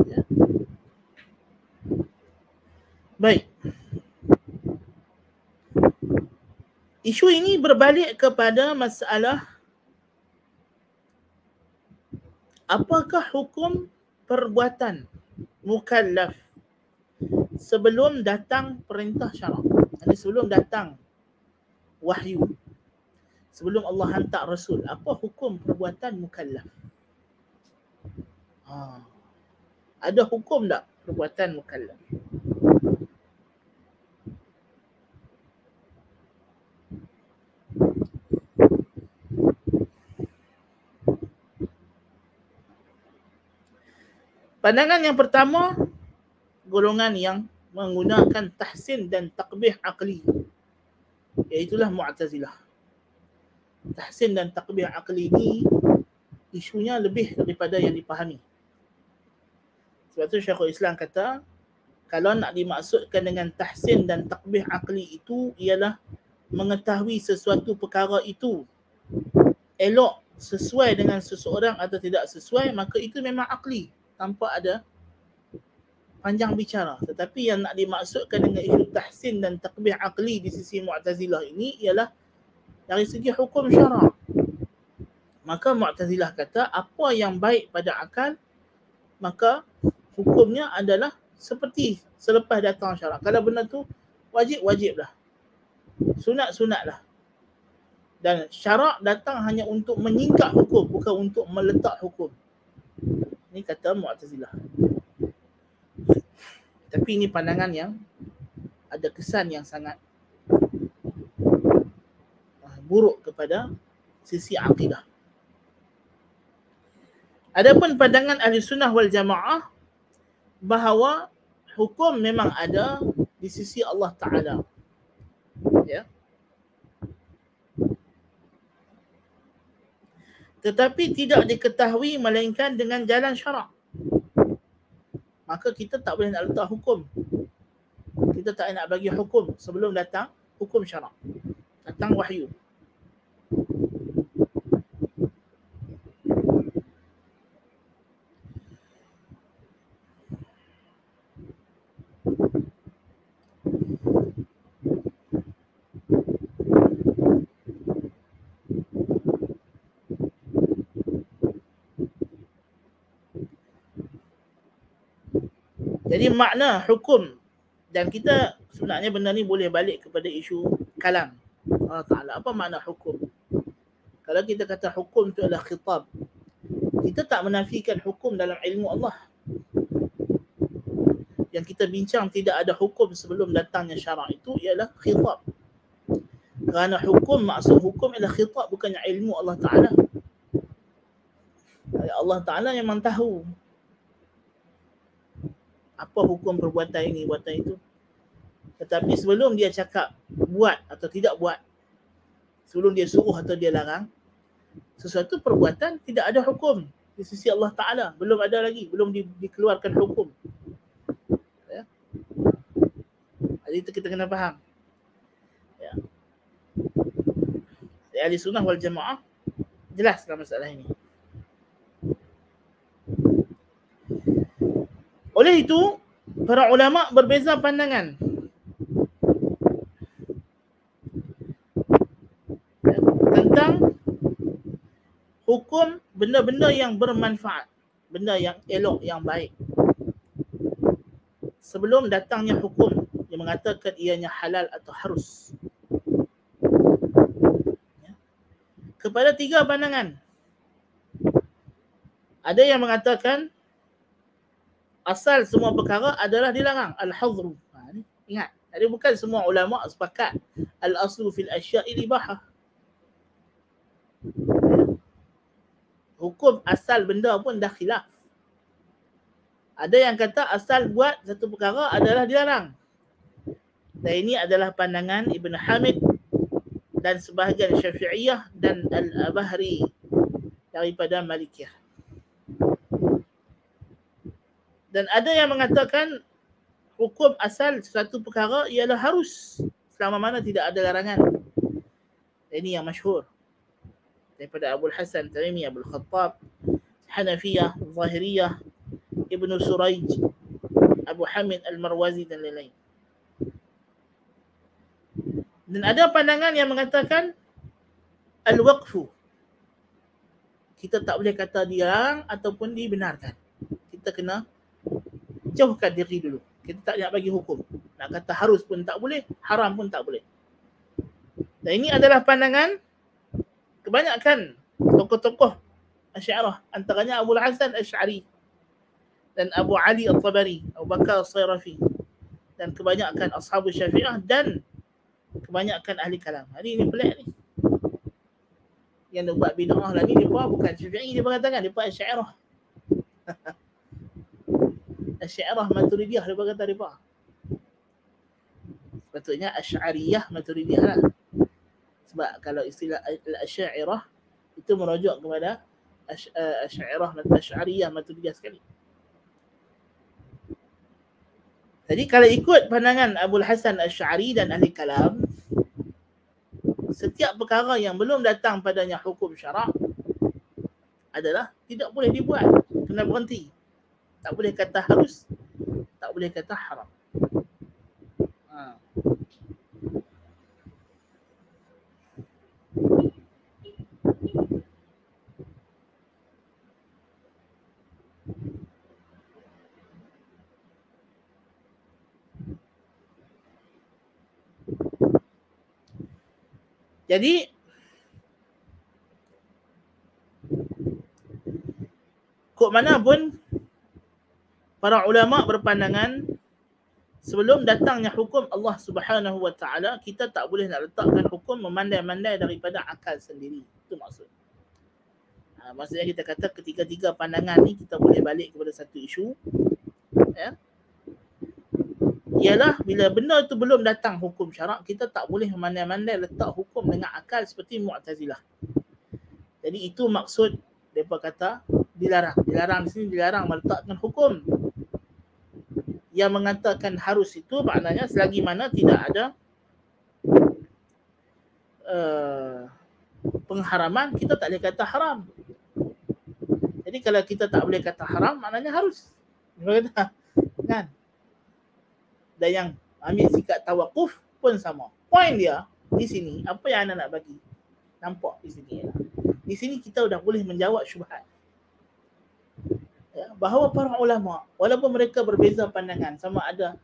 Ya. Baik. Isu ini berbalik kepada masalah apakah hukum perbuatan mukallaf sebelum datang perintah syarak. Jadi sebelum datang wahyu, sebelum Allah hantar Rasul, apa hukum perbuatan mukallaf? Ada hukum tak perbuatan mukallaf? Pandangan yang pertama, golongan yang menggunakan tahsin dan takbih aqli, iaitulah Mu'tazilah. Tahsin dan takbih aqli ini isunya lebih daripada yang dipahami. Sebab tu Syekhul Islam kata, kalau nak dimaksudkan dengan tahsin dan takbih aqli itu ialah mengetahui sesuatu perkara itu elok sesuai dengan seseorang atau tidak sesuai, maka itu memang aqli, tanpa ada panjang bicara. Tetapi yang nak dimaksudkan dengan isu tahsin dan takbih aqli di sisi Mu'tazilah ini ialah dari segi hukum syarak. Maka Mu'tazilah kata apa yang baik pada akal, maka hukumnya adalah seperti selepas datang syarak. Kalau benda tu wajib-wajiblah, sunat-sunatlah. Dan syarak datang hanya untuk menyingkat hukum, bukan untuk meletak hukum. Ini kata Mu'tazilah. Tapi ini pandangan yang ada kesan yang sangat buruk kepada sisi akidah. Adapun pandangan Ahli Sunnah wal Jamaah bahawa hukum memang ada di sisi Allah Ta'ala. Ya. Tetapi tidak diketahui melainkan dengan jalan syarak. Maka kita tak boleh nak letak hukum. Kita tak nak bagi hukum sebelum datang hukum syarak, datang wahyu. Jadi makna hukum, dan kita sebenarnya benda ni boleh balik kepada isu kalam Allah Ta'ala. Apa makna hukum? Kalau kita kata hukum itu adalah khitab, kita tak menafikan hukum dalam ilmu Allah. Yang kita bincang tidak ada hukum sebelum datangnya syarak itu ialah khitab. Kerana hukum, maksud hukum ialah khitab, bukannya ilmu Allah Ta'ala. Allah Ta'ala memang tahu apa hukum perbuatan ini, perbuatan itu. Tetapi sebelum dia cakap buat atau tidak buat, sebelum dia suruh atau dia larang, sesuatu perbuatan tidak ada hukum di sisi Allah Ta'ala. Belum ada lagi, belum dikeluarkan hukum. Ya. Jadi itu kita kena faham. Ya. Ahli sunnah wal jamaah jelas dalam masalah ini. Oleh itu, para ulama berbeza pandangan tentang hukum benda-benda yang bermanfaat, benda yang elok, yang baik, sebelum datangnya hukum yang mengatakan ianya halal atau harus. Kepada tiga pandangan. Ada yang mengatakan asal semua perkara adalah dilarang, al-hadru. Ingat, jadi bukan semua ulama sepakat al-aslu fil asya'i ibahah. Hukum asal benda pun dah khilaf. Ada yang kata asal buat satu perkara adalah dilarang. Dan ini adalah pandangan Ibn Hamid dan sebahagian Syafi'iyah dan Al-Bahri daripada Malikiyah. Dan ada yang mengatakan hukum asal suatu perkara ialah harus selama mana tidak ada larangan. Ini yang masyhur daripada Abul Hasan Tamimi, Abul Khattab, Hanafiyah, Zahiriyah, Ibnu Surayj, Abu Hamid Al-Marwazi dan lain-lain. Dan ada pandangan yang mengatakan al-waqfu. Kita tak boleh kata dilarang ataupun dibenarkan. Kita kena jauhkan diri dulu. Kita tak nak bagi hukum. Nak kata harus pun tak boleh, haram pun tak boleh. Dan ini adalah pandangan kebanyakan tokoh-tokoh Asy'ariyah, antaranya Abu Hasan Asy'ari dan Abu Ali At-Tabari, Abu Bakar As-Sayrafi, dan kebanyakan ashabu Syafi'ah dan kebanyakan ahli kalam. Hari ini pelik ni. Yang dia buat bid'ah lah ni, dia bukan Syafi'i, dia mengatakan dia buat Asy'ariyah. Asy'ariyah Maturidiyah dia berkata dia buat. Sepatutnya Asy'ariyah Maturidiyah lah. Sebab kalau istilah Al-Asy'ariyah itu merujuk kepada Asy'ariyah Maturidiyah sekali. Jadi kalau ikut pandangan Abul Hasan Asy'ari dan ahli kalam, setiap perkara yang belum datang padanya hukum syarak adalah tidak boleh dibuat, kena berhenti. Tak boleh kata harus, tak boleh kata haram. Jadi kok mana pun para ulama berpandangan sebelum datangnya hukum Allah Subhanahu wa taala, kita tak boleh nak letakkan hukum memandai-mandai daripada akal sendiri. Itu maksud. Maksudnya kita kata ketiga-tiga pandangan ni kita boleh balik kepada satu isu, ya. Ialah bila benda itu belum datang hukum syarak, kita tak boleh memandai-mandai letak hukum dengan akal seperti Mu'tazilah. Jadi itu maksud mereka kata dilarang. Dilarang di sini, dilarang meletakkan hukum yang mengatakan harus itu, maknanya selagi mana tidak ada pengharaman, kita tak boleh kata haram. Jadi kalau kita tak boleh kata haram, maknanya harus. Kan? Dan yang ambil sikap tawakuf pun sama. Poin dia di sini, apa yang anda nak bagi nampak di sini ialah, di sini kita dah boleh menjawab syubhat. Ya, bahawa para ulama walaupun mereka berbeza pandangan sama ada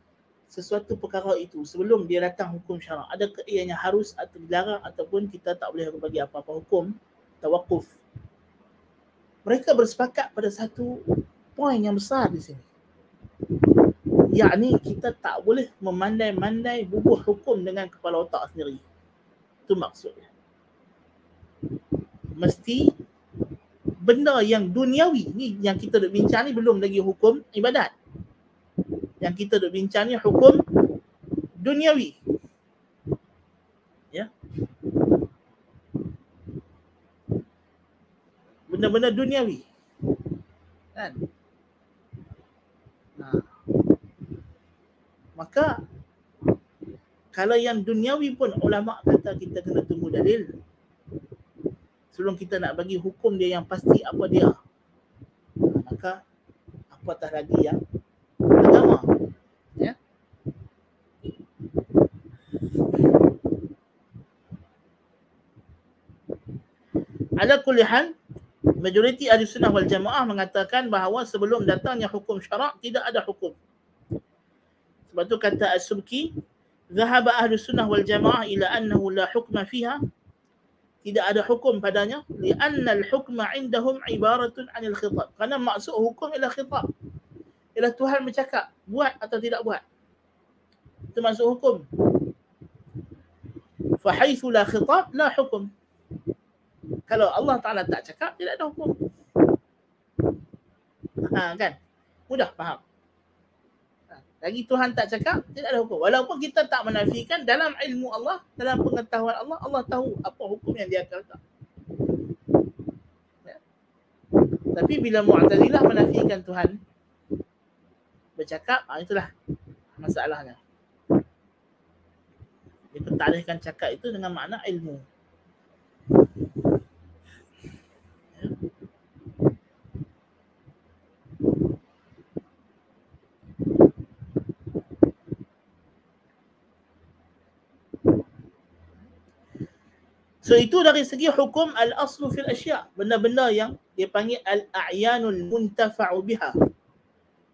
sesuatu perkara itu sebelum dia datang hukum syarak, adakah ianya harus atau dilarang ataupun kita tak boleh bagi apa-apa hukum tawakuf, mereka bersepakat pada satu poin yang besar di sini, yakni kita tak boleh memandai-mandai bubuh hukum dengan kepala otak sendiri. Itu maksudnya. Mesti benda yang duniawi ni yang kita duk bincang ni belum lagi hukum ibadat. Yang kita duk bincang ni hukum duniawi. Ya. Benda-benda duniawi. Kan? Maka kalau yang duniawi pun ulama kata kita kena tunggu dalil sebelum kita nak bagi hukum dia yang pasti apa dia. Maka apatah lagi yang agama. Ya. Ala kulli hal, majoriti ahli sunnah wal jamaah mengatakan bahawa sebelum datangnya hukum syarak tidak ada hukum. Sebab tu kata As-Subki, "Dhahaba ahli sunnah wal jamaah ila annahu la hukma fiha." Tidak ada hukum padanya, li'anna al-hukma 'indahum 'ibaratun 'anil khitab. Kerana maksud hukum ialah khitab. Ialah Tuhan bercakap, buat atau tidak buat. Itu maksud hukum. Fa haitsu la khitab la hukum. Kalau Allah Taala tak cakap, tidak ada hukum. Kan? Mudah faham. Lagi Tuhan tak cakap, tidak ada hukum. Walaupun kita tak menafikan, dalam ilmu Allah, dalam pengetahuan Allah, Allah tahu apa hukum yang dia akan letak. Ya. Tapi bila Mu'tazilah menafikan Tuhan bercakap, itulah masalahnya. Dia pentarihkan cakap itu dengan makna ilmu. So itu dari segi hukum al-aslu fil asya', benda-benda yang dia panggil al-a'yanul muntafa'u biha,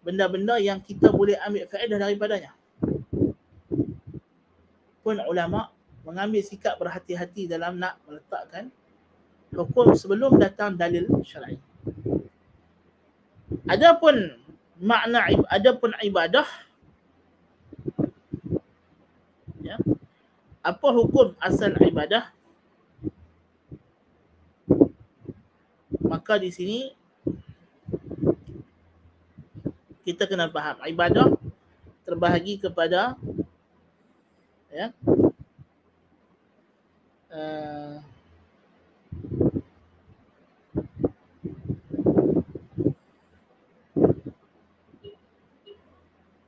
benda-benda yang kita boleh ambil faedah daripadanya. Pun ulama mengambil sikap berhati-hati dalam nak meletakkan hukum sebelum datang dalil syar'i. Adapun makna, adapun ibadah, ya, apa hukum asal ibadah? Maka di sini kita kena faham ibadah terbahagi kepada, ya,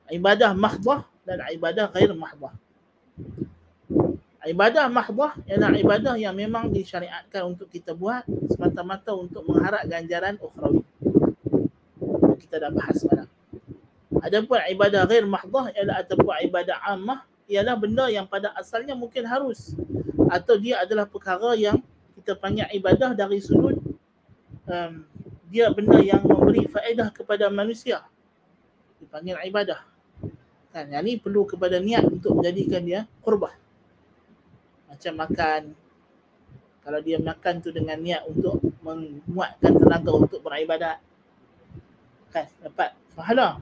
ibadah mahdhah dan ibadah ghair mahdhah. Ibadah mahdhah ialah ibadah yang memang disyariatkan untuk kita buat semata-mata untuk mengharap ganjaran ukhrawi. Kita dah bahas sekarang. Adapun ibadah ghair mahdhah ialah ataupun ibadah ammah ialah benda yang pada asalnya mungkin harus, atau dia adalah perkara yang kita panggil ibadah dari sudut dia benda yang memberi faedah kepada manusia, dipanggil ibadah. Kan, yang ni perlu kepada niat untuk menjadikan dia qurbah. Macam makan, kalau dia makan tu dengan niat untuk menguatkan tenaga untuk beribadat, kan, dapat pahala.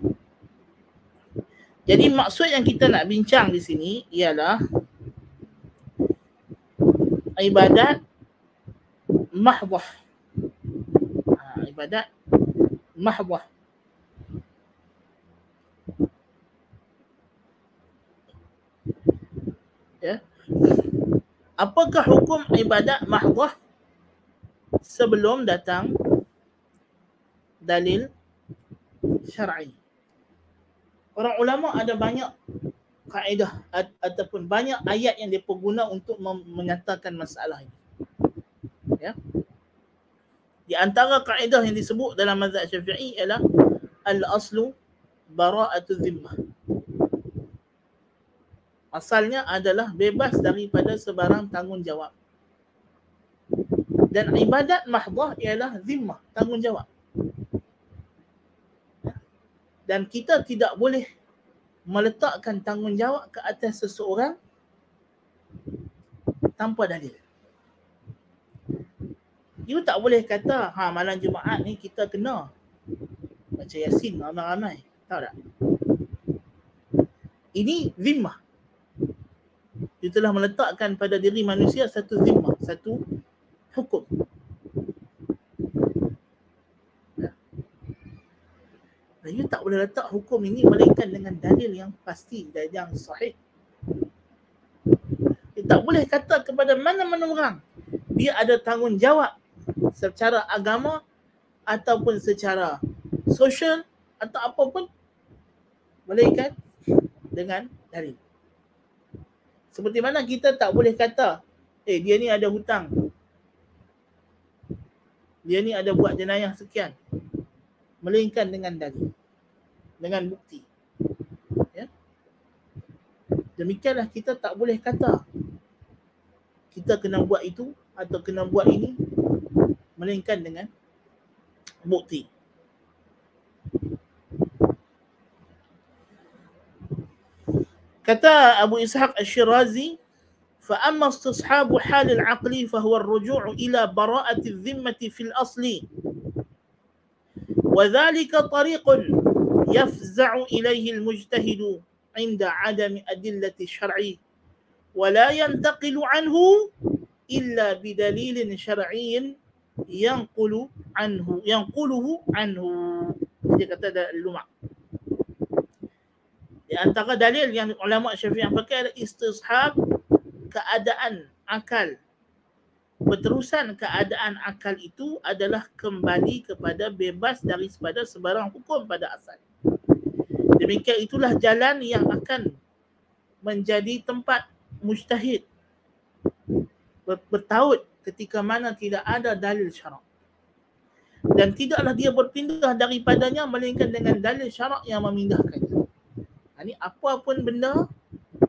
Jadi maksud yang kita nak bincang di sini ialah ibadat mahdhah. Ibadat mahdhah. Ya. Apakah hukum ibadat mahdhah sebelum datang dalil syar'i? Orang ulama ada banyak kaedah ataupun banyak ayat yang dia guna untuk menyatakan masalah ini. Ya. Di antara kaedah yang disebut dalam mazhab Syafi'i ialah al-aslu bara'atu dhimmah. Asalnya adalah bebas daripada sebarang tanggungjawab. Dan ibadat mahdhah ialah zimmah, tanggungjawab. Dan kita tidak boleh meletakkan tanggungjawab ke atas seseorang tanpa dalil. You tak boleh kata, malam Jumaat ni kita kena baca Yasin ramai-ramai. Tahu tak? Ini zimmah. You telah meletakkan pada diri manusia satu zimmah, satu hukum. Dan you tak boleh letak hukum ini melainkan dengan dalil yang pasti dan yang sahih. You tak boleh kata kepada mana-mana orang dia ada tanggungjawab secara agama ataupun secara sosial atau apapun melainkan dengan dalil. Seperti mana kita tak boleh kata, dia ni ada hutang, dia ni ada buat jenayah sekian, melainkan dengan dalil, dengan bukti. Ya? Demikianlah kita tak boleh kata kita kena buat itu atau kena buat ini melainkan dengan bukti. Kata Abu Ishaq Al-Shirazi, فأما استصحاب حال العقل فهو الرجوع إلى براءة الذمة في الأصل وذلك طريق يفزع إليه المجتهد عند عدم أدلة الشرع ولا ينتقل عنه إلا بدليل شرعي ينقله عنه. Dia kata ada lumak. Di antara dalil yang ulama Syafi'i yang pakai adalah istishab keadaan akal. Berterusan keadaan akal itu adalah kembali kepada bebas daripada sebarang hukum pada asal. Demikian itulah jalan yang akan menjadi tempat mujtahid bertaut ketika mana tidak ada dalil syarak. Dan tidaklah dia berpindah daripadanya melainkan dengan dalil syarak yang memindahkannya. Ini apa pun benda,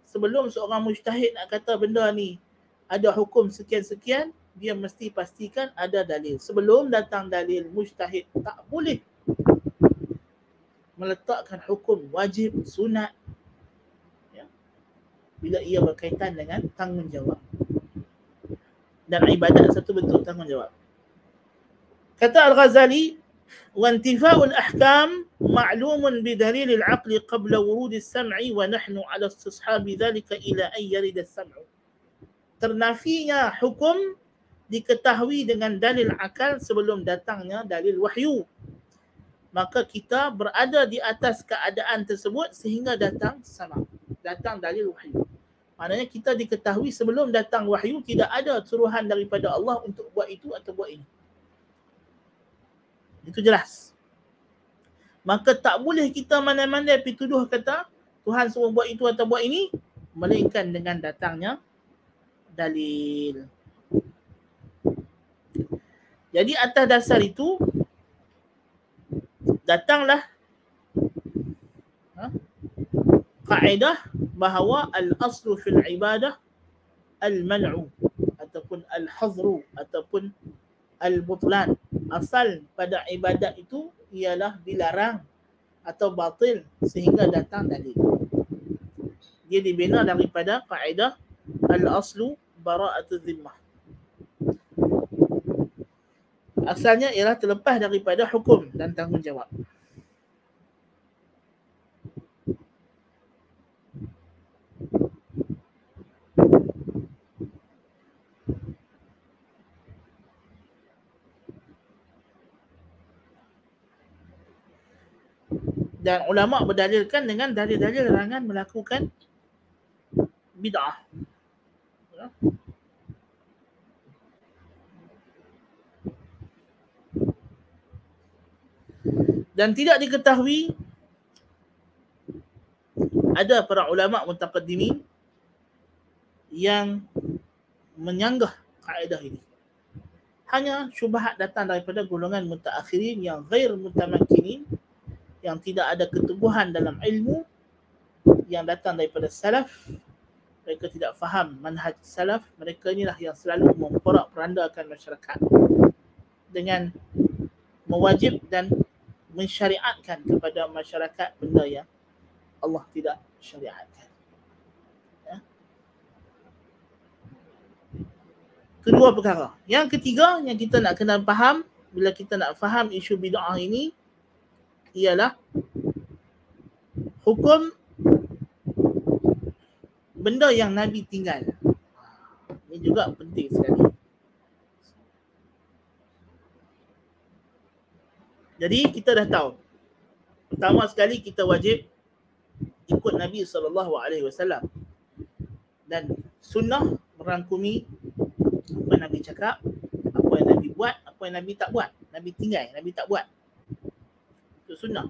sebelum seorang mujtahid nak kata benda ni ada hukum sekian-sekian, dia mesti pastikan ada dalil. Sebelum datang dalil, mujtahid tak boleh meletakkan hukum wajib, sunat, ya, bila ia berkaitan dengan tanggungjawab. Dan ibadat satu bentuk tanggungjawab. Kata Al-Ghazali, وانتفاء الأحكام معلوم بدليل العقل قبل ورود السمع ونحن على استصحاب ذلك إلى أن يرد السمع. Ternafinya hukum diketahui dengan dalil akal sebelum datangnya dalil wahyu. Maka kita berada di atas keadaan tersebut sehingga datang sama, datang dalil wahyu. Maknanya kita diketahui sebelum datang wahyu tidak ada suruhan daripada Allah untuk buat itu atau buat ini. Itu jelas. Maka tak boleh kita mana-mana pergi tuduh kata Tuhan suruh buat itu atau buat ini melainkan dengan datangnya dalil. Jadi atas dasar itu datanglah kaedah bahawa al-aslu fil ibadah al-man'u ataupun al-hazru ataupun al-butlan. Asal pada ibadat itu ialah dilarang atau batil sehingga datang dalil. Dia dibina daripada kaedah al-aslu bara'atu zimmah. Asalnya ialah terlepas daripada hukum dan tanggungjawab. Dan ulama berdalilkan dengan dalil-dalil larangan melakukan bid'ah. Dan tidak diketahui ada para ulama mutaqaddimin yang menyanggah kaedah ini. Hanya syubhat datang daripada golongan mutaakhirin yang ghair mutamakkinin, yang tidak ada keteguhan dalam ilmu, yang datang daripada salaf. Mereka tidak faham manhaj salaf. Mereka inilah yang selalu memporak-perandakan masyarakat dengan mewajib dan mensyariatkan kepada masyarakat benda yang Allah tidak syariatkan. Ya. Kedua perkara. Yang ketiga yang kita nak kena faham bila kita nak faham isu bid'ah ini ialah hukum benda yang Nabi tinggal. Ini juga penting sekali. Jadi kita dah tahu. Pertama sekali kita wajib ikut Nabi SAW. Dan sunnah merangkumi apa yang Nabi cakap, apa yang Nabi buat, apa yang Nabi tak buat. Nabi tinggal, Nabi tak buat. Itu sunnah.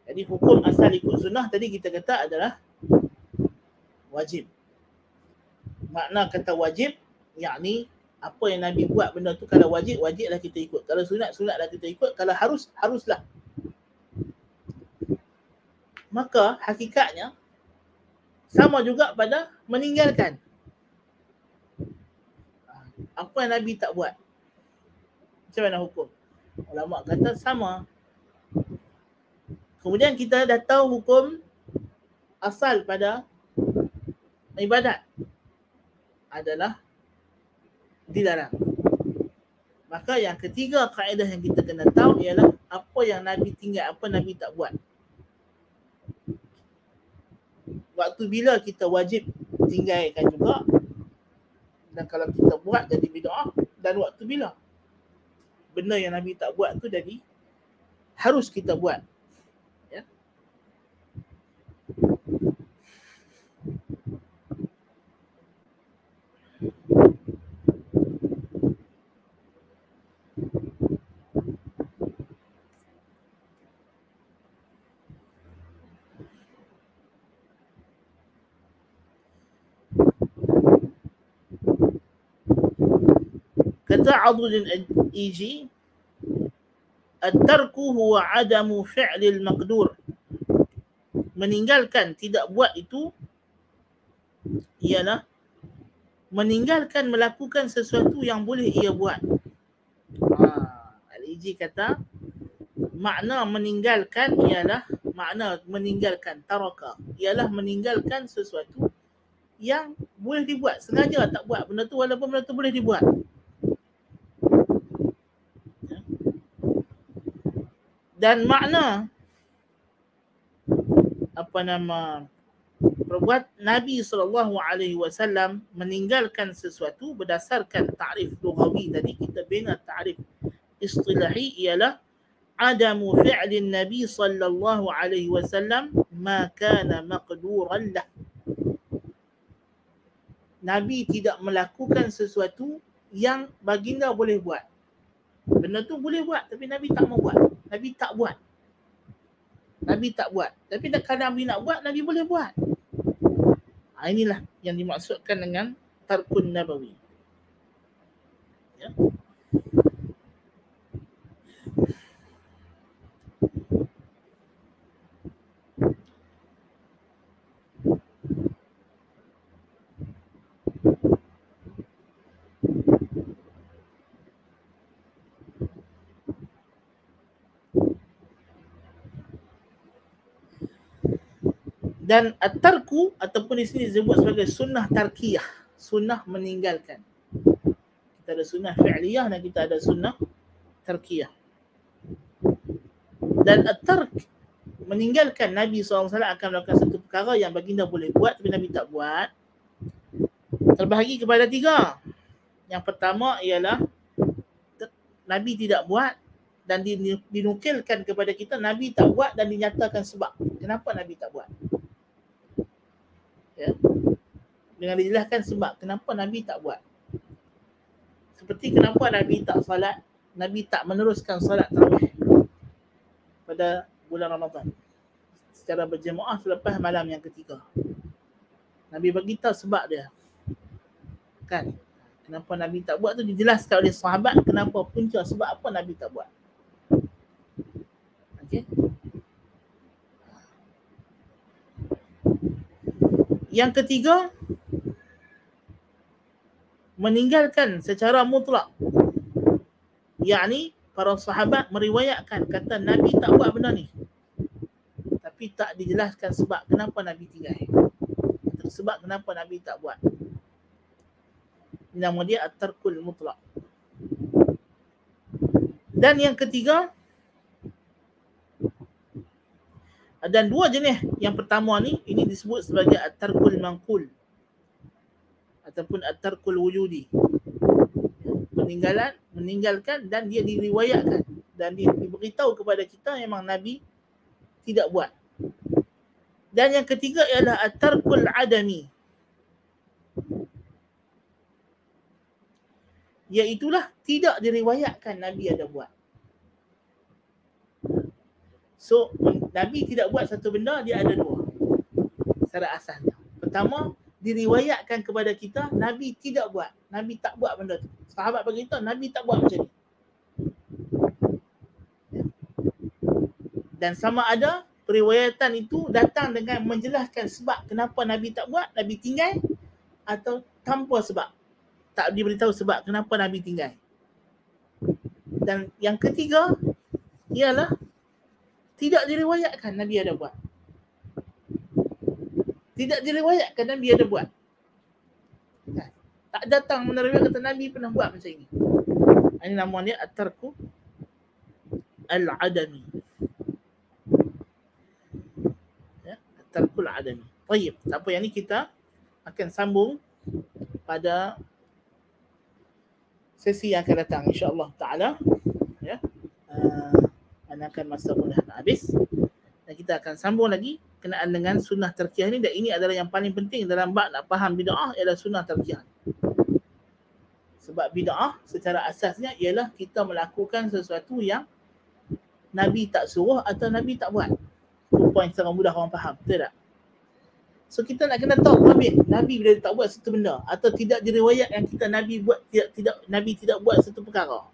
Jadi hukum asal ikut sunnah tadi kita kata adalah wajib. Makna kata wajib, yakni apa yang Nabi buat benda tu kalau wajib, wajiblah kita ikut. Kalau sunat, sunatlah kita ikut. Kalau harus, haruslah. Maka hakikatnya sama juga pada meninggalkan apa yang Nabi tak buat. Macam mana hukum? Ulama kata sama. Kemudian kita dah tahu hukum asal pada ibadat adalah dilarang. Maka yang ketiga kaedah yang kita kena tahu ialah apa yang Nabi tinggal, apa Nabi tak buat. Waktu bila kita wajib tinggalkan juga, dan kalau kita buat jadi bid'ah, dan waktu bila benda yang Nabi tak buat tu jadi harus kita buat. Ya. Kata Adul al-Iji, at-tarku huwa adamu fi'lil maqdur. Meninggalkan, tidak buat itu ialah meninggalkan melakukan sesuatu yang boleh ia buat. Al-Iji kata makna meninggalkan ialah, makna meninggalkan taraka ialah meninggalkan sesuatu yang boleh dibuat. Sengaja tak buat benda tu walaupun benda tu boleh dibuat. Dan makna perbuat Nabi SAW meninggalkan sesuatu berdasarkan ta'rif lughawi tadi, kita bina ta'rif istilahi ialah adamu fi'lin Nabi SAW ma kana maqduran lah. Nabi tidak melakukan sesuatu yang baginda boleh buat. Benda tu boleh buat tapi Nabi tak mau buat. Nabi tak buat. Nabi tak buat. Tapi kalau Nabi nak buat, Nabi boleh buat. Inilah yang dimaksudkan dengan tarkun nabawi. Ya. Dan at-tarku ataupun di sini disebut sebagai sunnah tarkiyah, sunnah meninggalkan. Kita ada sunnah fi'liyah dan kita ada sunnah tarkiyah. Dan at-tark, meninggalkan, Nabi SAW akan melakukan satu perkara yang baginda boleh buat tapi Nabi tak buat, terbahagi kepada tiga. Yang pertama ialah Nabi tidak buat dan dinukilkan kepada kita Nabi tak buat dan dinyatakan sebab kenapa Nabi tak buat. Ya. Dengan dijelaskan sebab kenapa Nabi tak buat. Seperti kenapa Nabi tak salat, Nabi tak meneruskan salat tarawih pada bulan Ramadan secara berjemaah selepas malam yang ketiga. Nabi bagi tahu sebab dia. Kan? Kenapa Nabi tak buat tu dijelaskan oleh sahabat kenapa, punca sebab apa Nabi tak buat. Okey. Yang ketiga, meninggalkan secara mutlak. Yakni para sahabat meriwayatkan kata Nabi tak buat benda ni, tapi tak dijelaskan sebab kenapa Nabi tinggal, sebab kenapa Nabi tak buat. Nama dia at-tarkul mutlaq. Dan yang ketiga, dan dua jenis yang pertama ni, ini disebut sebagai at-tarkul manqul ataupun at-tarkul wujudi. Meninggalkan dan dia diriwayatkan dan dia diberitahu kepada kita memang Nabi tidak buat. Dan yang ketiga ialah at-tarkul adami, iaitulah tidak diriwayatkan Nabi ada buat. So Nabi tidak buat satu benda, dia ada dua secara asasnya. Pertama, diriwayatkan kepada kita Nabi tidak buat, Nabi tak buat benda tu. Sahabat beritahu Nabi tak buat macam ni. Dan sama ada periwayatan itu datang dengan menjelaskan sebab kenapa Nabi tak buat, Nabi tinggal, atau tanpa sebab, tak diberitahu sebab kenapa Nabi tinggal. Dan yang ketiga ialah tidak diriwayatkan Nabi ada buat. Tidak diriwayatkan Nabi ada buat. Tak datang menerima kata Nabi pernah buat macam ini. Ini nama dia at-tarku al-adami. Ya, at-tarkul adami. Baik, tak apa, yang ni kita akan sambung pada sesi yang akan datang insya-Allah taala. Ya. Akan masa pun dah habis. Dan kita akan sambung lagi kenaan dengan sunnah tarkiyah ni, dan ini adalah yang paling penting dalam bab nak faham bid'ah ialah sunnah tarkiyah. Sebab bid'ah secara asasnya ialah kita melakukan sesuatu yang Nabi tak suruh atau Nabi tak buat. Itu poin secara mudah orang faham, betul tak? So kita nak kena tahu Nabi bila tak buat satu benda atau tidak diriwayat yang kita Nabi buat, Nabi tidak buat satu perkara.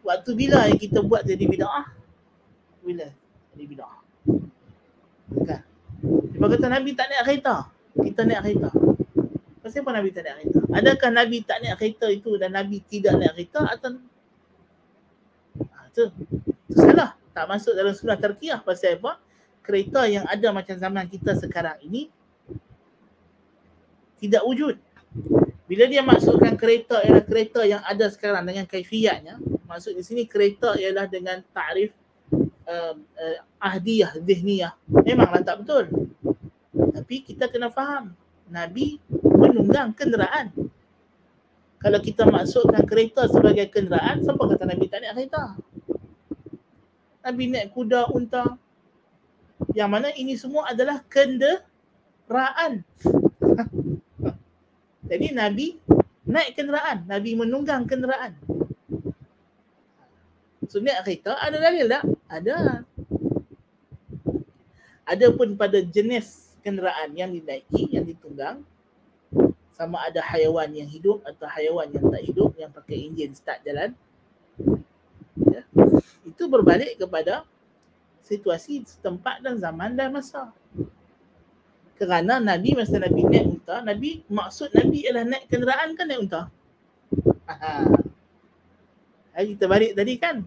Waktu bila yang kita buat jadi bid'ah? Bila jadi bid'ah? Kan? Dia kata Nabi tak naik kereta, kita naik kereta. Pasal apa Nabi tak naik kereta? Adakah Nabi tak naik kereta itu dan Nabi tidak naik kereta atau itu salah, tak masuk dalam sunnah tarkiyah. Pasal apa? Kereta yang ada macam zaman kita sekarang ini tidak wujud. Bila dia masukkan kereta ialah kereta yang ada sekarang dengan kaifiyatnya, maksud di sini kereta ialah dengan ta'rif ahdiyah, zihniyah. Memanglah tak betul. Tapi kita kena faham, Nabi menunggang kenderaan. Kalau kita masukkan kereta sebagai kenderaan, siapa kata Nabi tak naik kereta? Nabi naik kuda, unta. Yang mana ini semua adalah kenderaan. Jadi Nabi naik kenderaan, Nabi menunggang kenderaan. So naik kereta ada dalil tak? Ada. Adapun pada jenis kenderaan yang dinaiki, yang ditunggang, sama ada haiwan yang hidup atau haiwan yang tak hidup yang pakai enjin start jalan, ya, itu berbalik kepada situasi setempat dan zaman dan masa. Kerana Nabi masa Nabi naik unta, Nabi maksud Nabi ialah naik kenderaan kan naik unta. Kita balik tadi kan,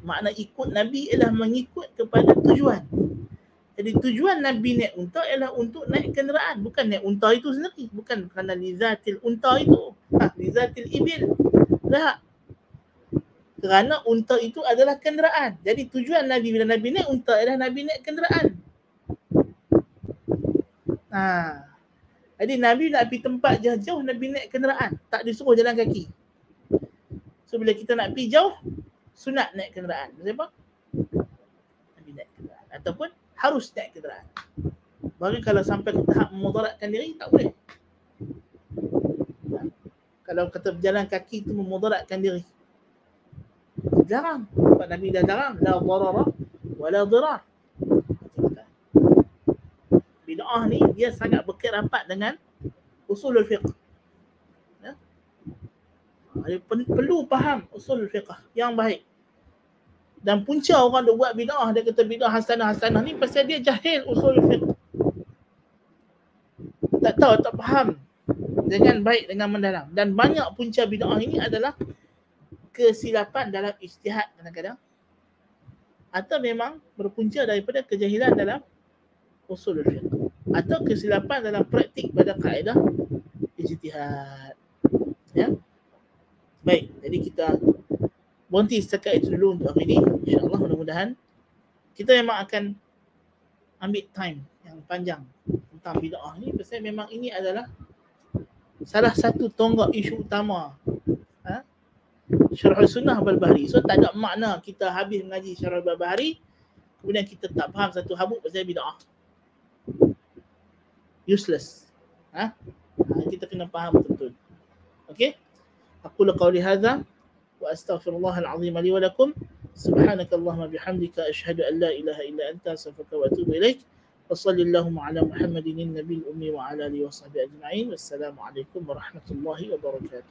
makna ikut Nabi ialah mengikut kepada tujuan. Jadi tujuan Nabi naik unta ialah untuk naik kenderaan, bukan naik unta itu sendiri, bukan kerana lizatil unta itu, lizatil ibil. Tak. Kerana unta itu adalah kenderaan. Jadi tujuan Nabi bila Nabi naik unta ialah Nabi naik kenderaan. Jadi Nabi nak pergi tempat jauh-jauh, Nabi naik kenderaan, tak disuruh jalan kaki. So bila kita nak pergi jauh, sunat naik kenderaan. Sebab Nabi naik kenderaan ataupun harus naik kenderaan. Bahkan kalau sampai ke tahap memudaratkan diri, tak boleh. Kalau kata berjalan kaki itu memudaratkan diri, jarang. Sebab Nabi dah jarang, la darara wa la dirar. Bid'ah ni dia sangat berkait rapat dengan usulul fiqh. Ya? Perlu faham usulul fiqh yang baik. Dan punca orang duk buat bid'ah, dia kata bid'ah hasanah ni pasal dia jahil usulul fiqh. Tak tahu, tak faham dengan baik, dengan mendalam. Dan banyak punca bid'ah ini adalah kesilapan dalam ijtihad kadang-kadang, atau memang berpunca daripada kejahilan dalam usulul fiqh, atau kesilapan dalam praktik pada kaedah ijtihad. Ya. Baik, jadi kita berhenti setakat itu dulu untuk hari ini. InsyaAllah mudah-mudahan kita memang akan ambil time yang panjang tentang bid'ah ni, pasal memang ini adalah salah satu tonggak isu utama Syarh Sunnah Al-Barbahari. So tak ada makna kita habis mengaji Syarh Al-Barbahari kemudian kita tak faham satu habuk pasal bid'ah. Useless. Kita kena faham betul-betul. Okey? Aku qauli hadza wa astaghfirullahal azim li wa lakum. Subhanakallahumma bihamdika asyhadu an la ilaha illa anta astaghfiruka wa atubu ilaik. Wa sallallahu ala Muhammadin nabiyil ummi wa ala alihi wa sahbihi ajma'in. Wassalamu alaikum warahmatullahi wabarakatuh.